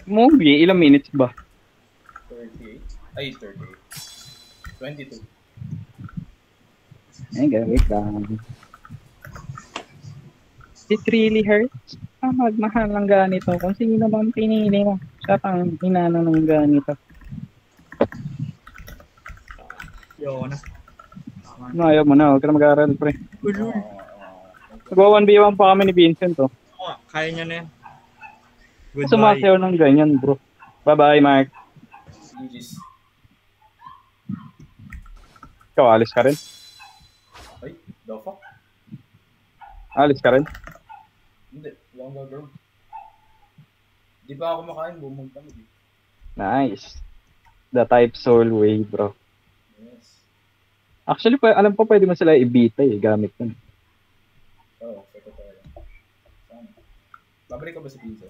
Movie, ilang minutes ba? 38. Ay, 38. 22. Ay, gawin lang. It really hurts. Magmahal ng ganito. Kung sino bang pinili mo. Siya pang inano ng ganito. Yo na. Ayaw mo na. Huwag ka na mag-aaral, pre. Nagwa 1v1 pa kami ni Vincent, oh. Kaya niya na yan. Goodbye. Sumasayaw ng ganyan, bro. Bye-bye, Mark. GG's. Ikaw, alis ka rin? Ay, the fuck? Alis ka rin? Hindi, wala akong gagawin. Di pa ako makain, bumagdang eh. Nice. The type soul way, bro. Yes. Actually, alam ko pwede mo sila ibita eh, gamit nun. Oo, sa totoo lang. Sana. Babalik ka ba sa pizza?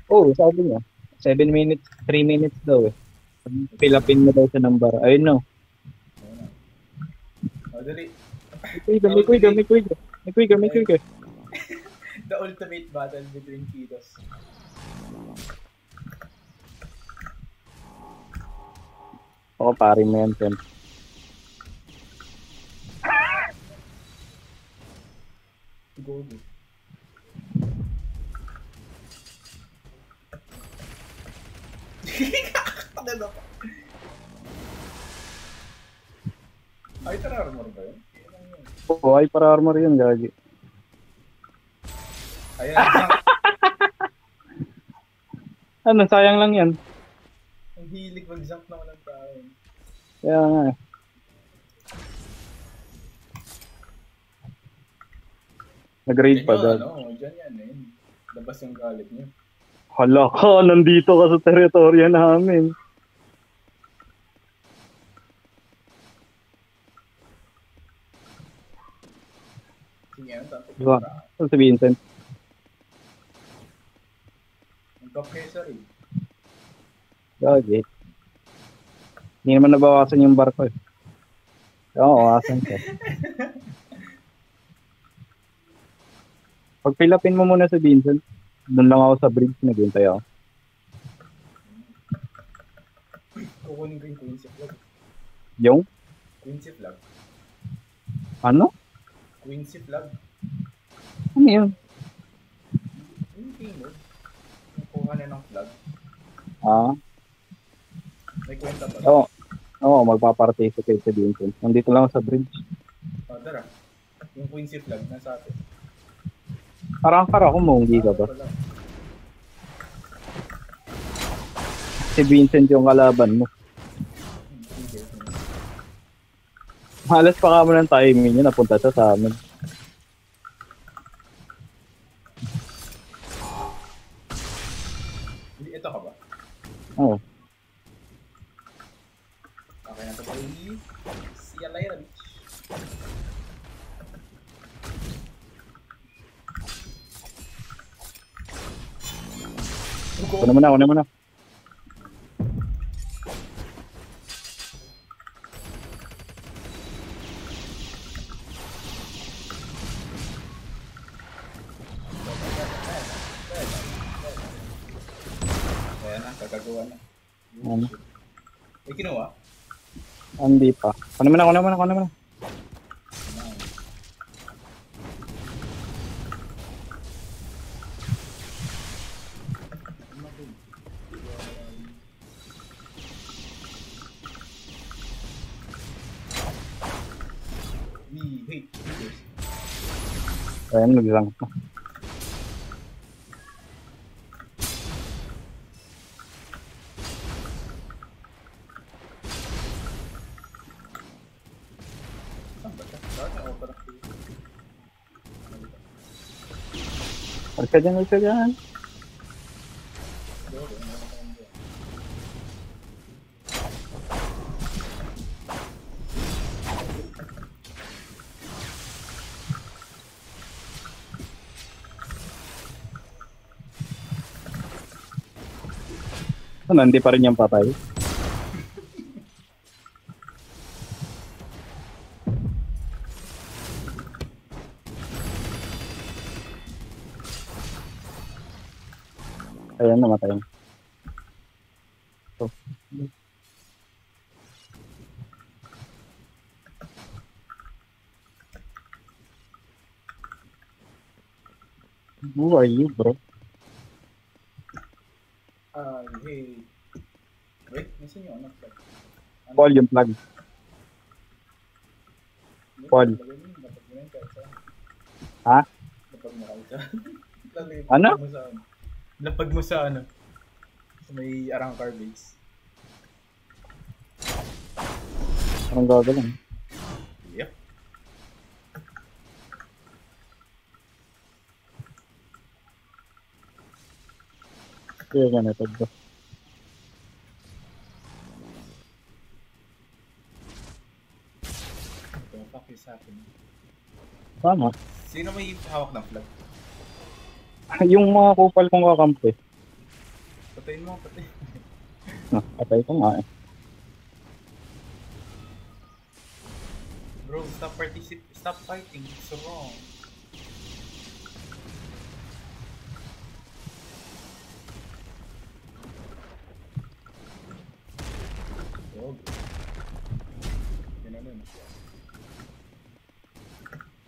Oo, sabi niya. 7 minutes, 3 minutes daw eh. Pilapin mo daw sa number. Ayun no. Ayun na. O, dali. May kuiga. The ultimate battle between Kidos. Ako parin mo yan, Pen. Go. Kakatagal ako. Ay, armor ba yun? Oo, ay para armor yun, gagi. Ayan. Ano, sayang lang yan. Ang hilig mag-jump na walang tao. Kaya nga eh. Nag-raid pa dad. Ano, dyan yan eh. Labas yung galit niyo. Hala ka, nandito ka sa teritorya namin. Sige, ano tapos? Diba? Ano si Vincent? Ang top kesa rin. Gagi. Hindi naman nabawasan yung barko eh. Oo, asan ka. Pagpilapin mo muna si Vincent, doon lang ako sa bridge, naghintay ako. Kukunin ko yung Quincy flag. Yung? Quincy flag. Ano? Quincy flag. Ano yun? Yung payload. Yung kuha na ng flag. Ah? May kwenta pa. Oo, magpaparticipate si Vincent. Nandito lang ako sa bridge. Oh, tara. Yung Quincy flag nasa atin. Parang ako, munggi ka ba? Wala. Si Vincent yung kalaban mo. Sige. Halos pa ka mo ng timing niya, napunta siya sa amin. Ito ka ba? Oo. Okay na ito pa rin. See you later, bitch. Kunin mo na. Ayan na, kagagawa na. Ano? May kinuha? Hindi pa. Kunin mo na. We hate this. Ayan, naglang pa. Huwag ka dyan. Ano, hindi pa rin yung patay. Ayan, namatay. So. Who are you, bro? Hey. Wait, nasin yung anak flag. Paul, yung flag. Paul. Dapat mo yun kahit saan. Ha? Dapat mo kahit saan. Ano? Lapag mo sa ano? Sa may Arangcar base. Anong gagawin? Yep. Kaya ganito to. What the fuck is happening? Tama. Sino may hawak ng flag? Yung mga kupal kong kakampi. Patayin mo, patayin. Patay ko nga eh. Bro, stop fighting. It's so wrong. Dog. Yan na nun.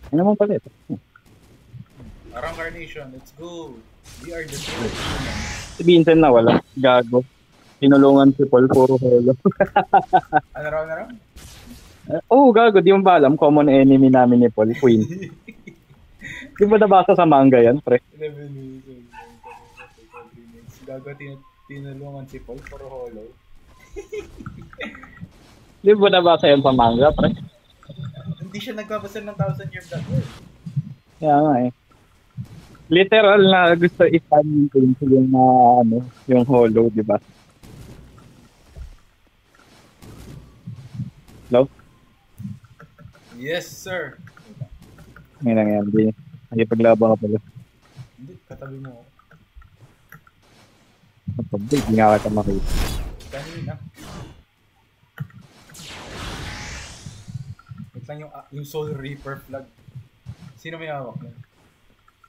Ano naman pala ito? Arang Carnation, let's go. We are the true humans. Si Vincent na wala. Gago. Tinulungan si Paul, puro holo. Ano raw? Gago. Di mo ba alam? Common enemy namin ni Paul, Queen. Di ba nabasa sa manga yan, pre? 11 minutes. Gago, tinulungan si Paul, puro holo. Di ba nabasa yan sa manga, pre? Hindi siya nagbabasa ng 1,000-year blood. Kaya nga eh. Literal na gusto i-fan yung yung holo, di ba? Hello? Yes, sir. Ngayon lang yan. Nagipaglaban ka pala. Hindi, katabi mo. Hindi nga kita makita. Kanina. Wait lang yung Soul Reaper flag. Sino may hawak nun?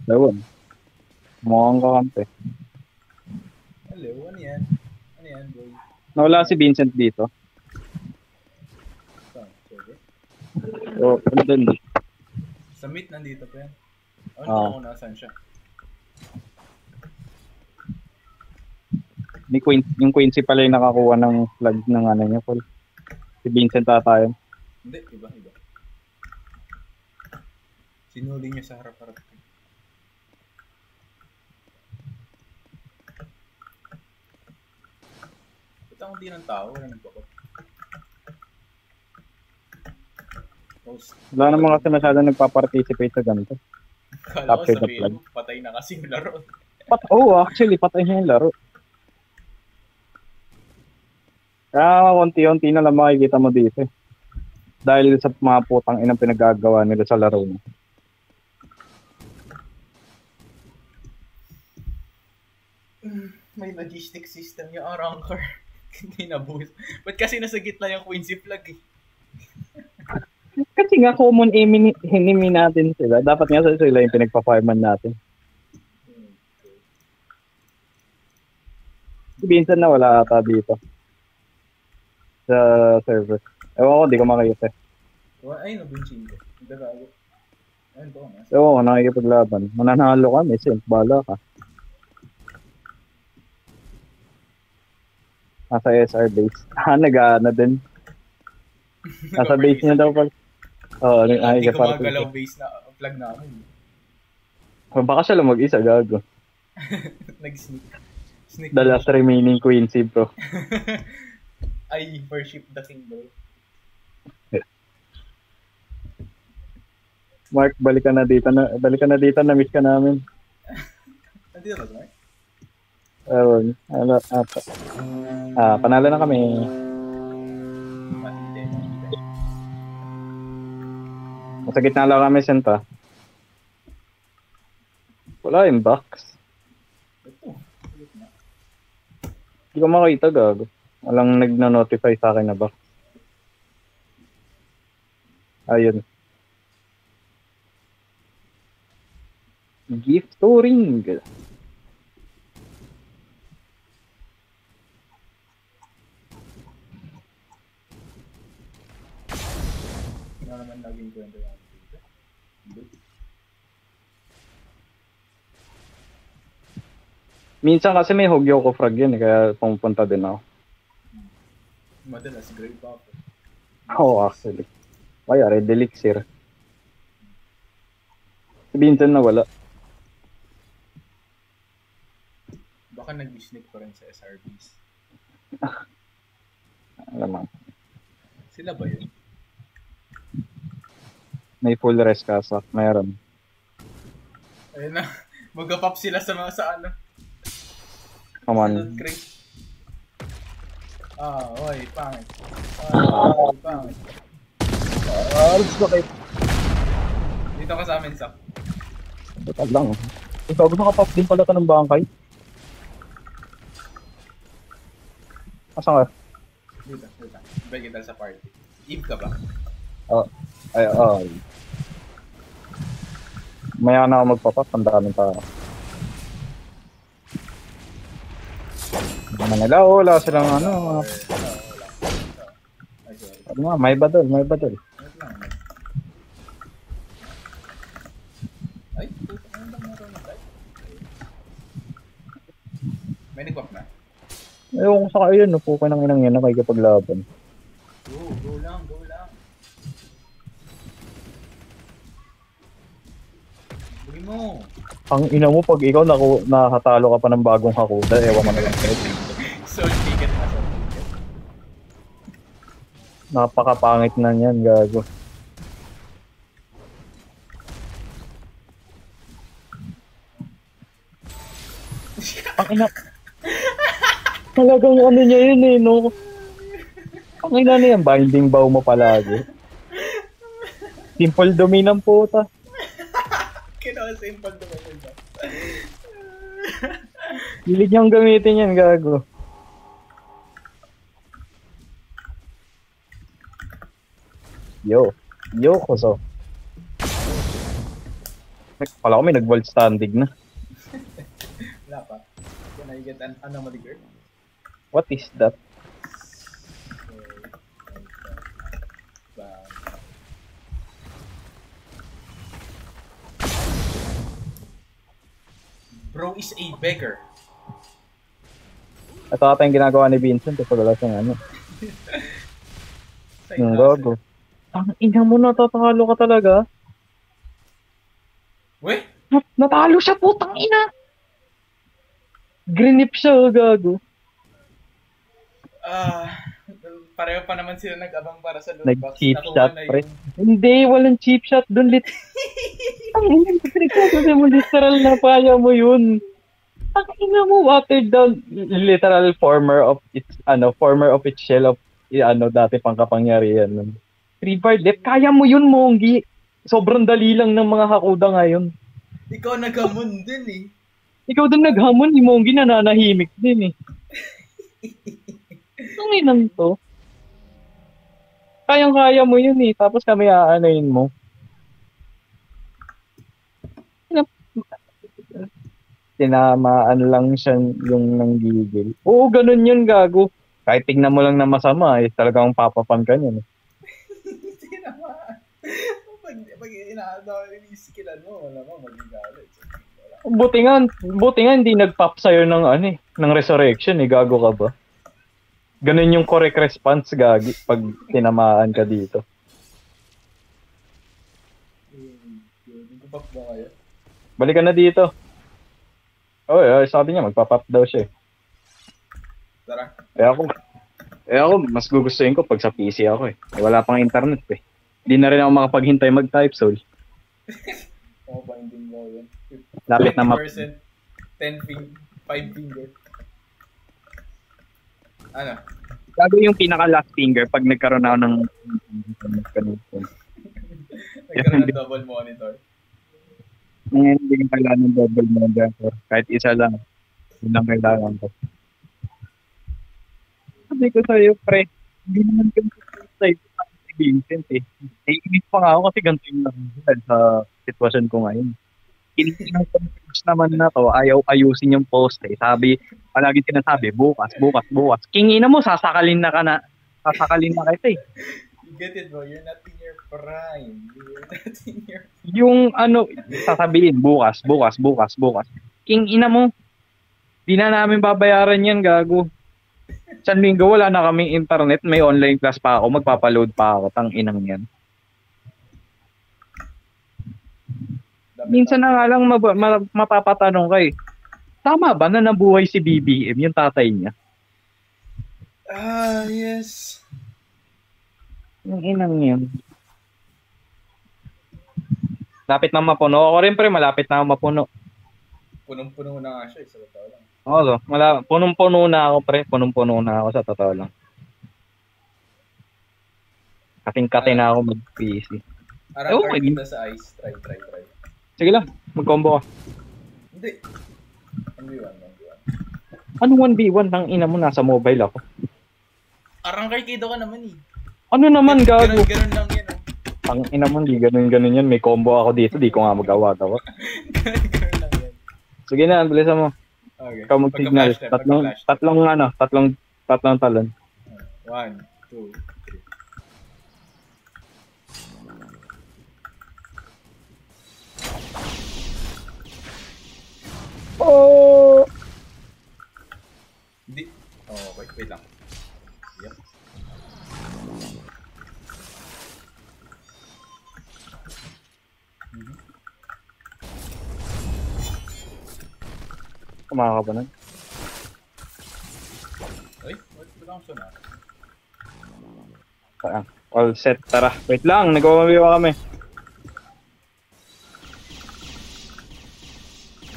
Dawon. Mukhang kakampi. Hello, ano yan? Ano yan, boy? Nawala si Vincent dito. Saan? Sorry. Andun. Sa meet nandito pa yan. Ano kung nasaan siya? Yung Quincy pala yung nakakuha ng flag ng niya, Paul. Si Vincent ata yun. Hindi, iba. Sinuli niya sa harap-harap. Ba't ang hindi ng tao? Wala nagpapot. Wala naman kasi masyadong nagpa-participate sa ganito. Kala ko Capture the sabihin mo, patay na kasi yung laro. Actually, patay niya yung laro. Kaya konti-unti na lang makikita mo dito. Dahil sa mga putang inang pinagagawa nila sa laro niya. May logistic system yung Arrancar. Hindi nabuhos. Ba't kasi nasa gitna yung Quincy flag eh? Kasi nga common enemy natin sila. Dapat nga sila yung pinagpa-farman natin. Si Vincent na wala ata dito. Sa server. Ewan ko, di ko makikita. Ay, nabinching ko. Hindi bago. Ayun to, Ewan ko, nakikipaglaban. Mananalo kami, Sint. Bala ka. Nasa SR base. Nag-ano din. Nasa base niya daw pala. Hindi ko magalaw base na flag namin. Baka siya lang mag-isa, gago. Nag-sneak. The last remaining Quincy, bro. I worship the king, bro. Mark, balikan na dito. Na-miss ka namin. Nandito ba, Mark? Panalo na kami. Matindi. Sa gitna lang kami, Senta. Wala yung box. Ito. Hindi ko makita, gago. Walang nagna-notify sa akin na box. Ayun. Gift to ring. Ano naman naging kwento yan dito? Minsan kasi may Hogyoko frag yun, kaya pumupunta din ako. Madalas, Grey Pop. Actually. Kaya Red Elixir. Si Vincent na wala. Baka nag-sneak pa rin sa SRBs. Alam mo. Sila ba yun? May full rest kasa. Mayroon. Ayun na. Mag-pop sila sa mga sa ano. Come on. Salute, Chris. Oy, pangit. Pangit. Bakit? Dito ka sa amin, Sak. Ba't lang? Ikaw, nakapap din pala ka ng bangkay. Asan ka? Dito. Ibig kita sa party. Eve ka ba? Ay. Maya na ako magpapap, ang daming tao. Wala silang ano. Ay, sorry. Ano nga, may badol. Wait lang. Ay, ano ba meron na tayo? May nagpap na? Ewan ko sa kayo, no? Puka ng inang yan, nakikipaglaban. Go lang. Bugi mo. Ang ina mo, pag ikaw nakatalo ka pa ng bagong hakuda, ewan mo na lang. Soul ticket na. Napakapangit na niyan, gago. Ang ina. Talagang ano niya yun eh, no? Ang ina na yan, binding bow mo palagi. Simple dominant puta. Simple dominant. Hilig niyang gamitin yan, gago. Yo, Koso. Pala ko may nag-vault standing na. Wala pa. Can I get an anomaly girl? What is that? Bro is a beggar. Ito ata yung ginagawa ni Vincent pag wala siyang ano. Yung gago. Ang ina mo, natatalo ka talaga. Weh? Natalo siya, putang ina! Grinip siya, gago. Pareho pa naman sila nag-abang para sa loot box. Nag-cheap shot, pre. Hindi, walang cheap shot dun. Ang ina mo, literal na paya mo yun. Ang ina mo, watered down. Literal former of its shell of dati pang kapangyarihan. 3-bar left, kaya mo yun, Monggi. Sobrang dali lang ng mga hakuda ngayon. Ikaw naghamon din eh. Ikaw din naghamon, ni Monggi nananahimik din eh. Ang inang to. Kayang-kaya mo yun eh, tapos kami aanayin mo. Tinamaan lang siya yung nanggigil. Oo, ganun yun, gago. Kahit tignan mo lang na masama, talagang papapan ka niyan. Pag iniiskilan mo, wala mo magigalit. Buti nga hindi nag-pop sa'yo ng resurrection eh, gago ka ba? Ganun yung correct response, gagi, pag tinamaan ka dito. Nagpapap ba kayo? Balikan na dito. Sabi niya, magpapap daw siya eh. Tara. Ako, mas gugustuhin ko pag sa PC ako eh. Wala pang internet eh. Hindi na rin ako makapaghintay mag-type, Soul. Oo ba, hindi mo yun? Lapit na 20%, 5 finger. Ano? Gago yung pinaka-last finger pag nagkaroon ako ng... Nagkaroon ng double monitor. Ngayon, hindi ko kailangan ng double monitor. Kahit isa lang. Yun lang kailangan ko. Sabi ko sa'yo, pre, hindi naman ganito sa si Vincent eh. Naiinit pa nga ako kasi ganito yung nangyayad sa sitwasyon ko ngayon. Kinikin ng post naman na to, ayaw ayusin yung post eh. Palagi sinasabi, bukas. Kingina mo, sasakalin na kita eh. You get it, bro. You're not in your prime. Yung sasabihin, bukas. Kingina mo, di na namin babayaran yan, gago. Sa linggo, wala na kaming internet, may online class pa ako, magpapaload pa ako, tang inang yan. Minsan na nga lang mapapatanong kay, tama ba na nabuhay si BBM, yung tatay niya? Yes. Yung inang yan. Lapit na mapuno. Ako rin pre, malapit na mapuno. Punong-puno na nga siya, sa tao lang. Oo, punong-puno na ako, pre. Punong-puno na ako sa totoo lang. Kating-kati na ako mag-PC. Arang card kita sa ice. Try. Sige lang, mag-combo ka. Hindi. 1v1. Ano 1v1 ng ina mo? Nasa mobile ako. Arang card kita ka naman eh. Ano naman, gago? Ganun lang yan. Ang ina mo, di ganun yan. May combo ako dito, di ko nga magawa-gawa. Ganun lang yan. Sige na, bilisan mo. Okay. Ikaw mag-signal. Tatlong talon. 1, 2, 3. Oh! Hindi. Oh, wait lang. Yep. Kumaka ka ba nun? Ay, wait lang sunod. All set, tara. Wait lang, nagwawawiwa kami.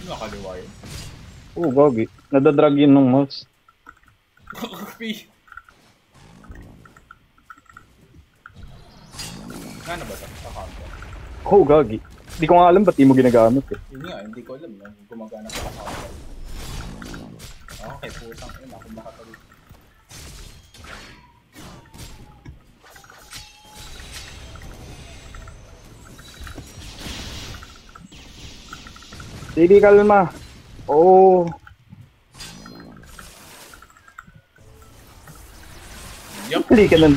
Nakaliwa yun. Gogi. Nadadrag yun ng mouse. Coffee. Ano ba ito? Gogi. Hindi ko nga alam ba't di mo ginagamit eh. Yun nga, hindi ko alam no? Gumagana pala counter. Okay, putang ina kung makatalit. Hindi kalma. Oh. Yup. Hindi ka nun.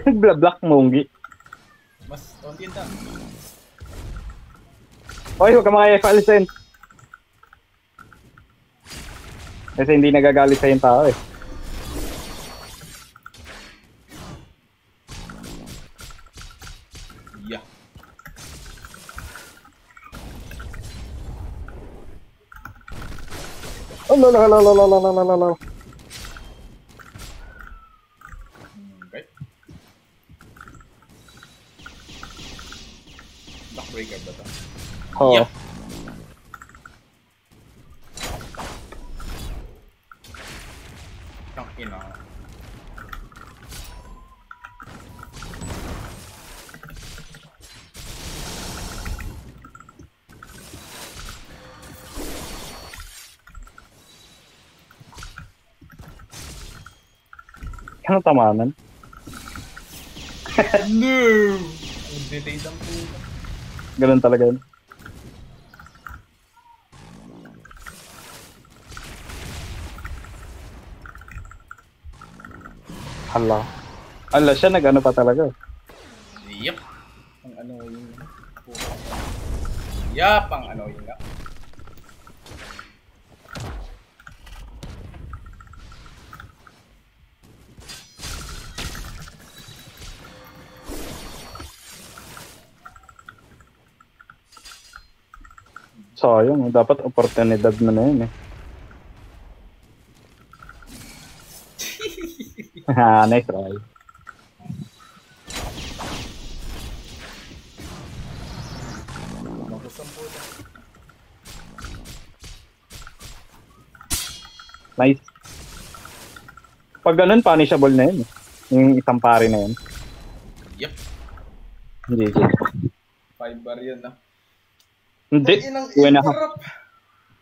Nag-block monggi. Mas onti lang. Oy, huwag ka makaya-alisin. Kasi hindi nagagalit sa yung tao eh. Yeah. Oh, la. Okay. Backbreaker ba ito? Oo. Yup. Ang ina. Ano tamanan? No! Ang delayed ang puta. Ganun talaga yun. Hala, siya nag-ano pa talaga. Yup. Ang ano yun. Yup, ang ano yun nga. Sayang, dapat oportunidad mo na yun eh. Nice try. Magusang puta. Nice. Pag ganun, punishable na yun. Yung isang pare na yun. Yup. Hindi. 5 bar yun, no? Hindi. Ang inang 2 and a half. inarap.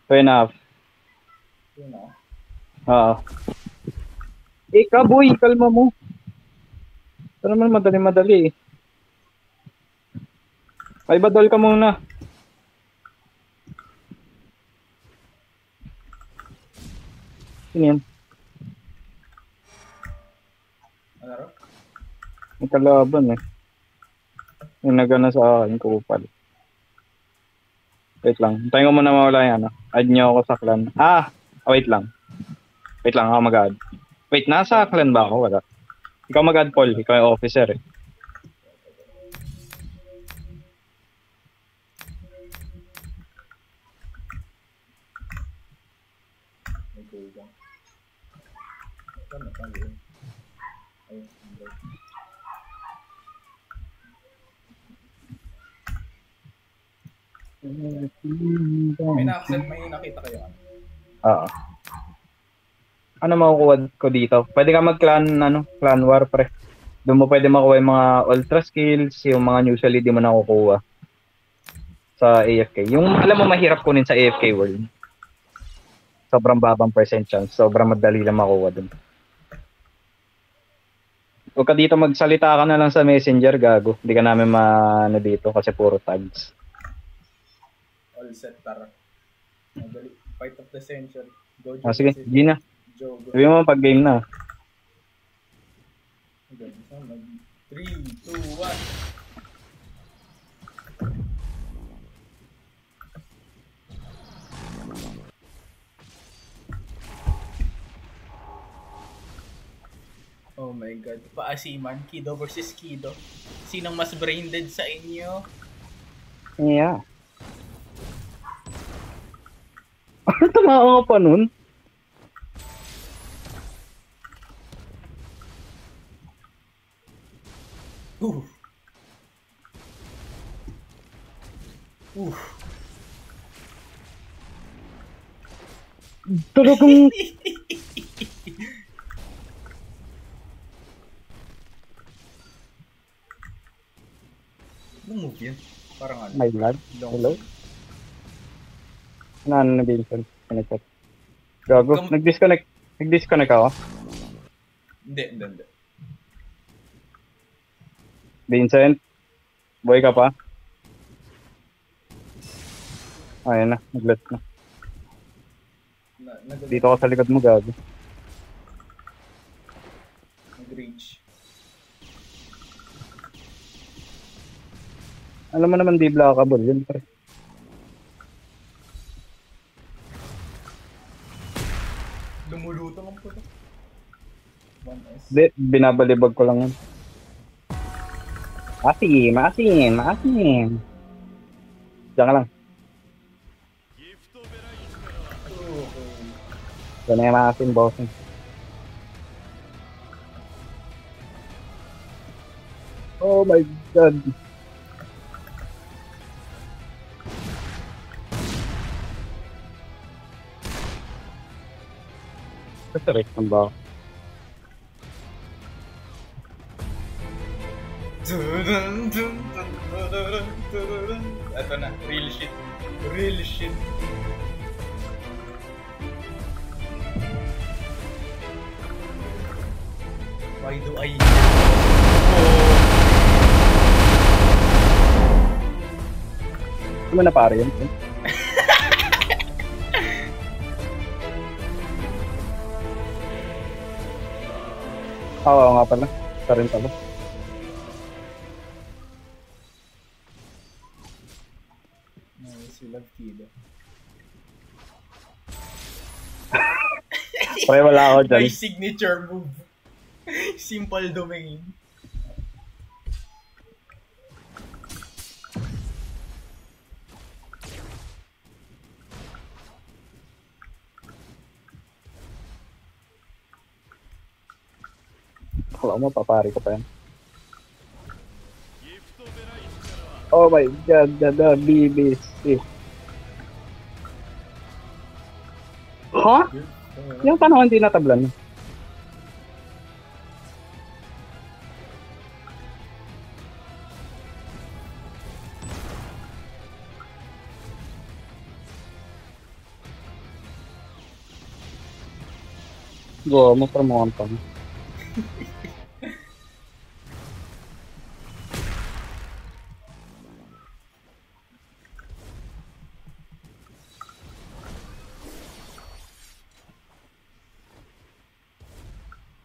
2 and a half. Yun, no? Oo. Boy, kalma mo. Ito naman madali eh. Ay, badal ka muna. Sino yan? Ano ro? May kalaban eh. Yung nagana sa akin, kupal. Wait lang. Hintayin ko muna mawala yung ano. Add nyo ako sa clan. Wait lang. Wait lang, ako mag-add. Wait, nasa clan ba ako? Wala. Ikaw mag-add, Paul. Ikaw yung officer eh. May kulang. Saan na yun? Ayun, hindi. May nakita kayo ano? Oo. Ano makukuha ko dito? Pwede ka mag-clan, clan war, pre. Doon mo pwede makuha yung mga ultra skills, yung mga usually di mo nakukuha sa AFK. Yung alam mo mahirap kunin sa AFK world. Sobrang babang percent chance. Sobrang madali lang makuha dun. Huwag ka dito magsalita ka na lang sa messenger, gago. Hindi ka namin maano dito kasi puro tags. All set, tara. Madali. Fight of the century. Go, Sige, G na. Go. Sabi mo pag game na. 3, 2, 1. Oh my god. Paasiman. Kido versus Kido. Sinong mas brain dead sa inyo? Yeah. Ano tumawa ka pa nun? Talagang... Anong move yan? Parang ano? My God. Hello? Ano na Vincent? Connected. Gago. Nag-disconnect. Nag-disconnect ako. Hindi. Vincent? Boy ka pa? Ayan na. Nag-let na. Dito ka sa likod mo, gago. Nag-reach. Alam mo naman di blockable yun, pre. Lumulutang ang puto. 1S. Hindi, binabalibag ko lang yun. Maasim. Diyan ka lang. Diyan na yung maasim, bossing. Oh my God. Kasarek ng ba? Ito na, real shit. Real shit. Why do I... Ano na pare yun? Oo nga pala. Ito rin pala. Nice, we love Kido. Pre, wala ako dyan. My signature move. Simple domain. Wala mo, papari ko pa yan. Oh my God, the BBC. Huh? Yung panahon hindi natablan. Go, mo promote pa.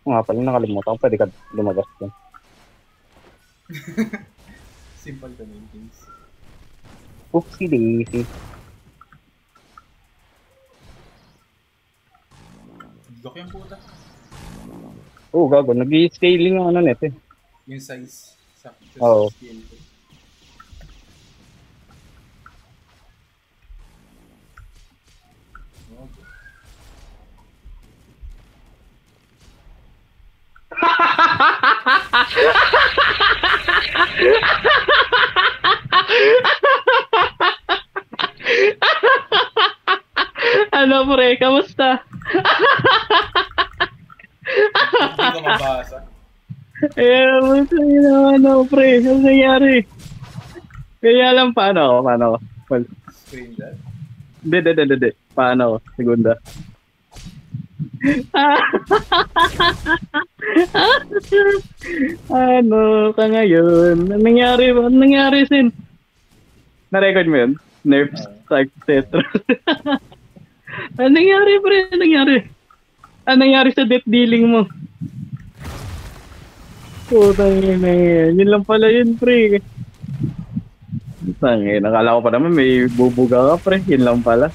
Nga pala, nakalimutan ko. Pwede ka lumabas dyan. Simple domain things. Oopsie daisy. Look yung puta. Oo, gago. Nag-i-scaling yung ano net eh. Yung size. Sakto Oo. sa scale ko. Ano pre? Kamusta? Hindi ko mabasa. Pre? Ano nangyari? Kaya lang, paano ako? Well, Screen that. Hindi. Paano ako? Segunda. Ano ka ngayon? Ano nangyari, Sin? Na-record mo yun? Nerfs, Psych, etc. Ano nangyari, pre? Ano nangyari sa death dealing mo? Putang ina yan. Yun lang pala yun, pre. Tangin, nakala ko pa naman may bubuga ka, pre. Yun lang pala.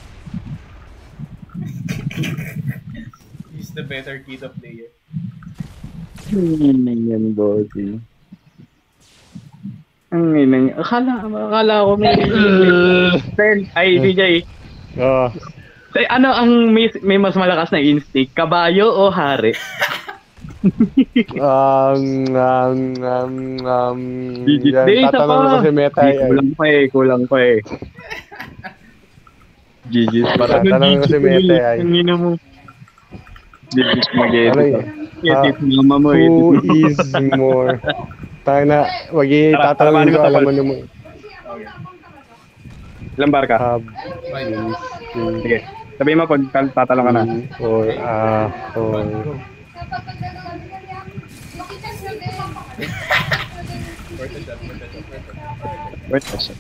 He's the better kid of player. Yan, bossy. Ang inang, akala ko may ay DJ. Ano ang may mas malakas na instinct, kabayo o hari? Tatanong ko si Meta. Kulang pa eh. GG's para. Tatanong ko si Meta ay. Ang ina mo. GG's mag-edit. Who is more? Tayo na, tatanungin ko, alam mo naman. Ilang bar ka? Sige. Sabihin mo pag tatalong ka na. Worth a shot.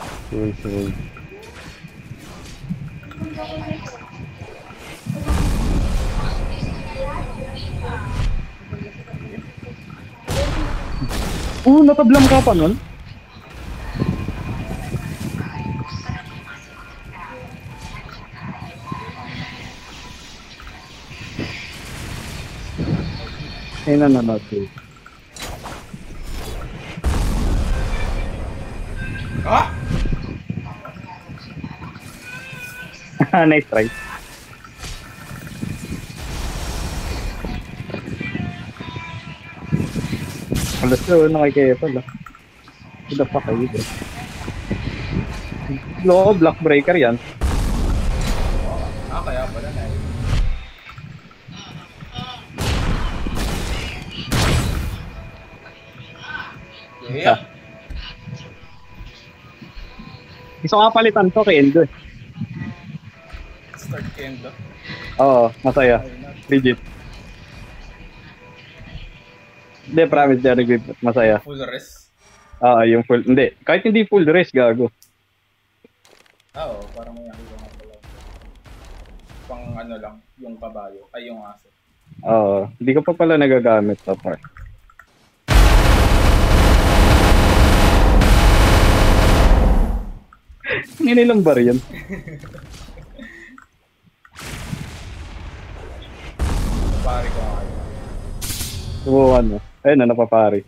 Natablam ka pa nun? Ay, nananotay. Nice try. Alas na, nakikaya pala. What the fuck are you doing? Loko, block breaker yan. Kaya pala na eh. Yeah. Gusto nga palitan to kay Endo eh. Start Kendo. Oo, masaya. Legit. Hindi, promise, Derek, masaya. Full rest? Yung full, hindi. Kahit hindi full rest, gago. Oo, parang may nakita nga pala. Pang ano lang, yung kabayo, ay yung aso. Oo, hindi ko pa pala nagagamit sa part. Nilang bar yan. Pari ko nga. Oo, ano. Ayun na, napapari.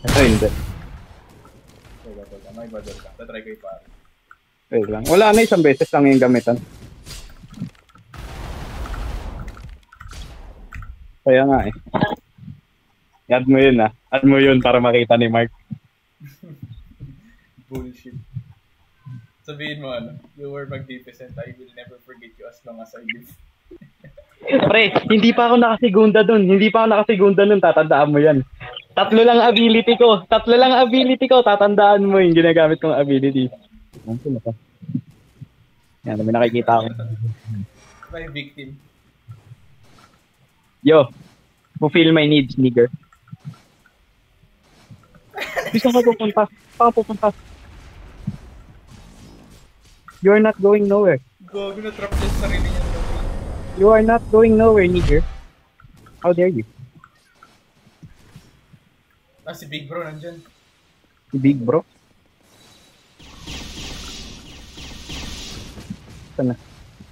Ito hindi. Teka, may badal ka. Tatry ko yung pari. Wait lang. Wala na, isang beses lang yung gamitan. Kaya nga eh. Add mo yun Add mo yun para makita ni Mark. Bullshit. Sabihin mo you were magnificent. I will never forget you as long as I live. Pre, hindi pa ako nakasigunda dun. Tatandaan mo yan. Tatlo lang ability ko. Tatandaan mo yung ginagamit kong ability. Yan, may nakikita ako. May victim. Yo, fulfill my needs, nigger. Gusto ka pupunta? Saan ka pupunta? You are not going nowhere. Gago na trap niya sa sarili niya. You are not going nowhere, nigger. How dare you? Si Big Bro nandyan. Si Big Bro? Saan na?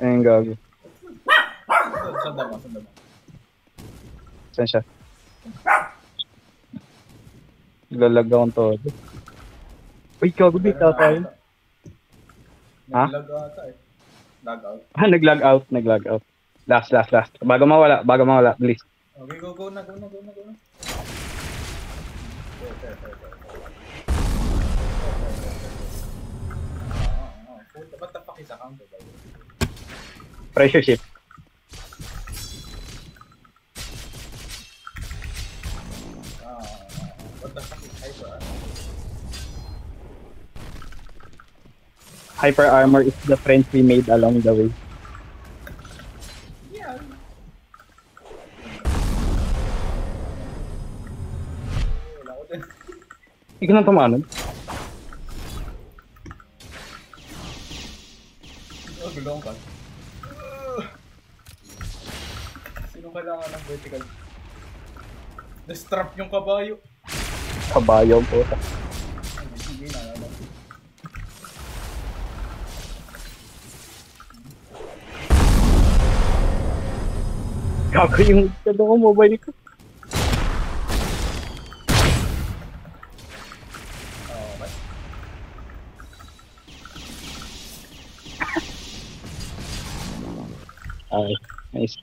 Ayun, gago. Sanda mo. Saan siya? Lalag akong todo. Uy, gago, bita tayo. Ha? Nag-lag ata eh. Lag out. Nag-lag out. Last. Bago mawala, please. Okay, go na. Ba't napak isa counter ba? Pressure shift. What the fuck is hyper? Hyper armor is the friends we made along the way. Yeah. Wala ko din. Hindi ko na tumanon. Gulong ka. Sino kailangan ng vertical? Na-strap yung kabayo. Kabayo po. Sige na. Gago yung ko mobile ko. Okay, nice.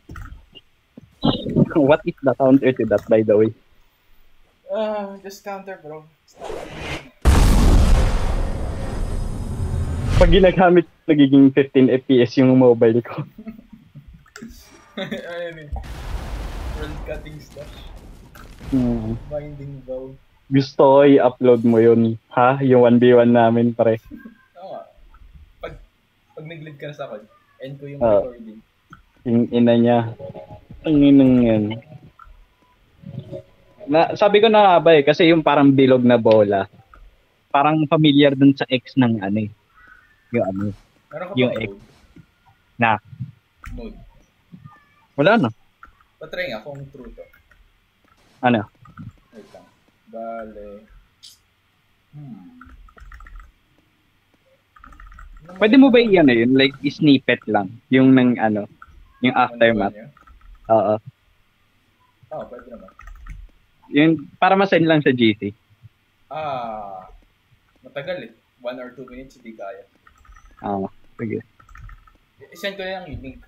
What is the counter to that, by the way? Just counter, bro. Pag ginagamit, nagiging 15 FPS yung mobile ko. Ayun eh. World cutting stuff. Binding bow. Gusto ko i-upload mo yun. Ha? Yung 1v1 namin, pare. Oo nga. Pag nag-lead ka na sa akin, end ko yung recording. Yung ina niya. Ang inang yan. Sabi ko na nga ba kasi yung parang bilog na bola. Parang familiar dun sa X ng ano eh. Yung ano. Meron ka yung ba X. mode? Na. Mode. Wala na. Patry nga kung true to. Ano? Wait lang. Bale. Pwede mo ba i-ano yun? Like, snippet lang. Yung ng ano. Yung aftermath. Oo. Oo, pwede naman. Yun, para ma-send lang sa GC. Matagal eh. 1 or 2 minutes, hindi kaya. Sige. I-send ko lang yung link.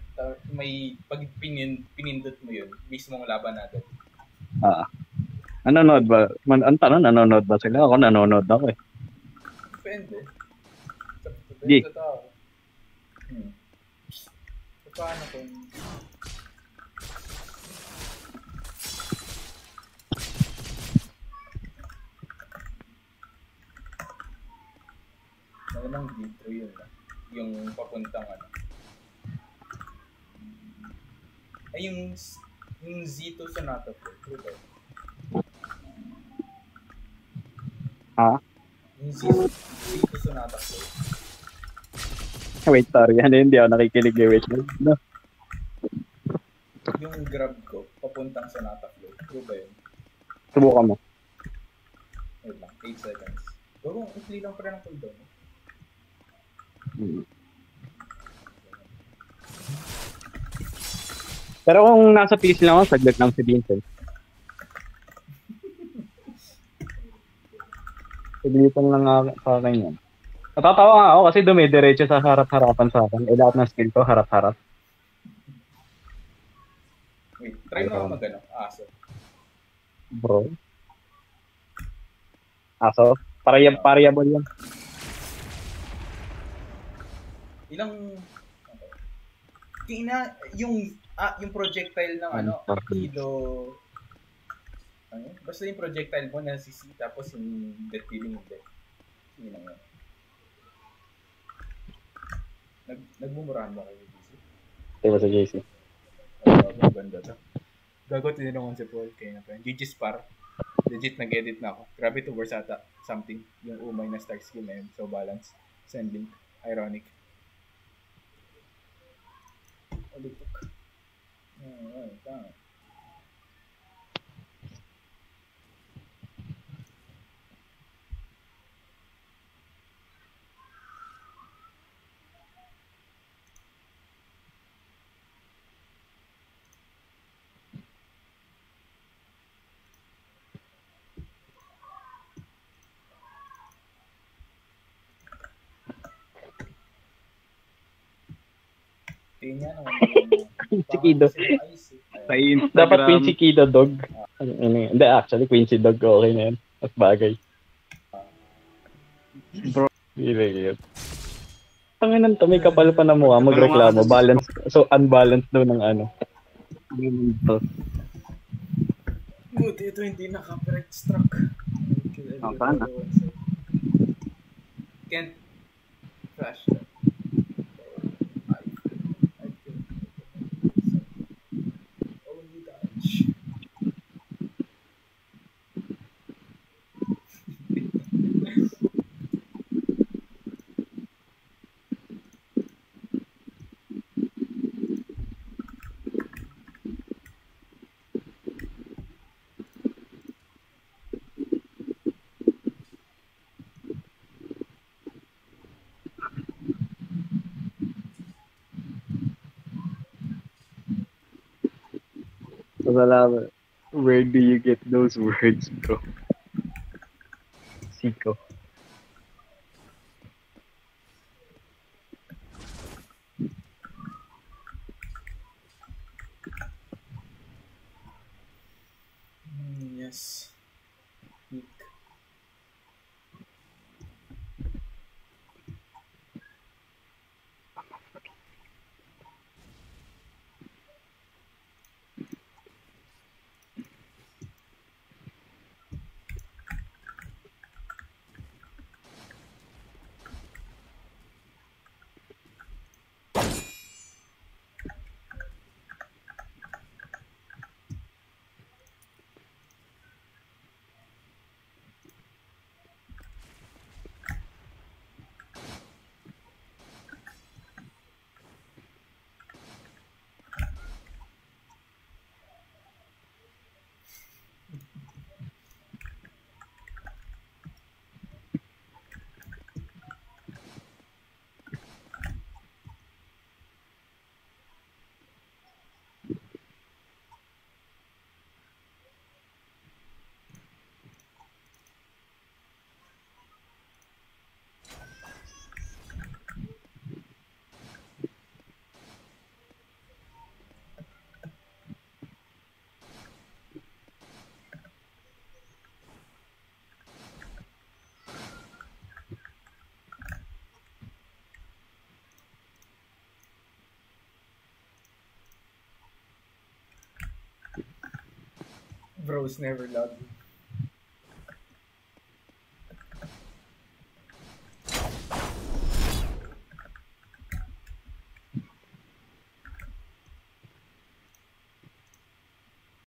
May pag pinindot mo yun, mismong laban natin. Nanonood ba? Ang tanong, nanonood ba sila? Ako nanonood ako eh. Depende. Di. Sa tao. Paano kung... Malamang dito yun lang. Yung papuntang ano. Ay, yung Z2 Sonata Flow. True ba? Ha? Yung Z2 Sonata Flow. Wait, sorry. Hindi ako nakikinig. Wait. No. Yung grab ko, papuntang Sonata Flow. True ba yun? Subukan mo. Wait lang, 8 seconds. Gawang, ikli lang pa rin ang cooldown. Pero kung nasa PC lang ako, saglit lang si Vincent. Saglitan lang sa akin yan. Natatawa nga ako kasi dumidiretso sa harap-harapan sa akin. Lahat ng skill ko, harap-harap. Wait, try mo ako mag-ano, aso. Bro. Aso? Variable yan. Ilang... Tingnan, yung projectile ng kilo... Basta yung projectile mo na CC, tapos yung death dealing hindi. Yun lang yan. Nagmumurahan ba kayo, JC? Diba sa JC? Maganda to. Gago, tinanungan si Paul. Kaya na pa yun. GG Spar. Legit nag-edit na ako. Grabe to verse ata. Something. Yung umay na start skill na yun. So balance. Send link. Ironic. Alitok. Tama. Tingnan naman. Quincy dapat Quincy Kido dog. Hindi, actually, Quincy dog okay na yan. At bagay. Bro. Hindi yun. Tanginan to, may kapal pa na mukha, magreklamo. Balance So, unbalanced daw ng ano. Yung to. Buti ito hindi naka-copyright struck. Sana. Can't flash that. Only Dodge. Salamat. Where do you get those words, bro? Siko. Yes. Peak. Bros never love you.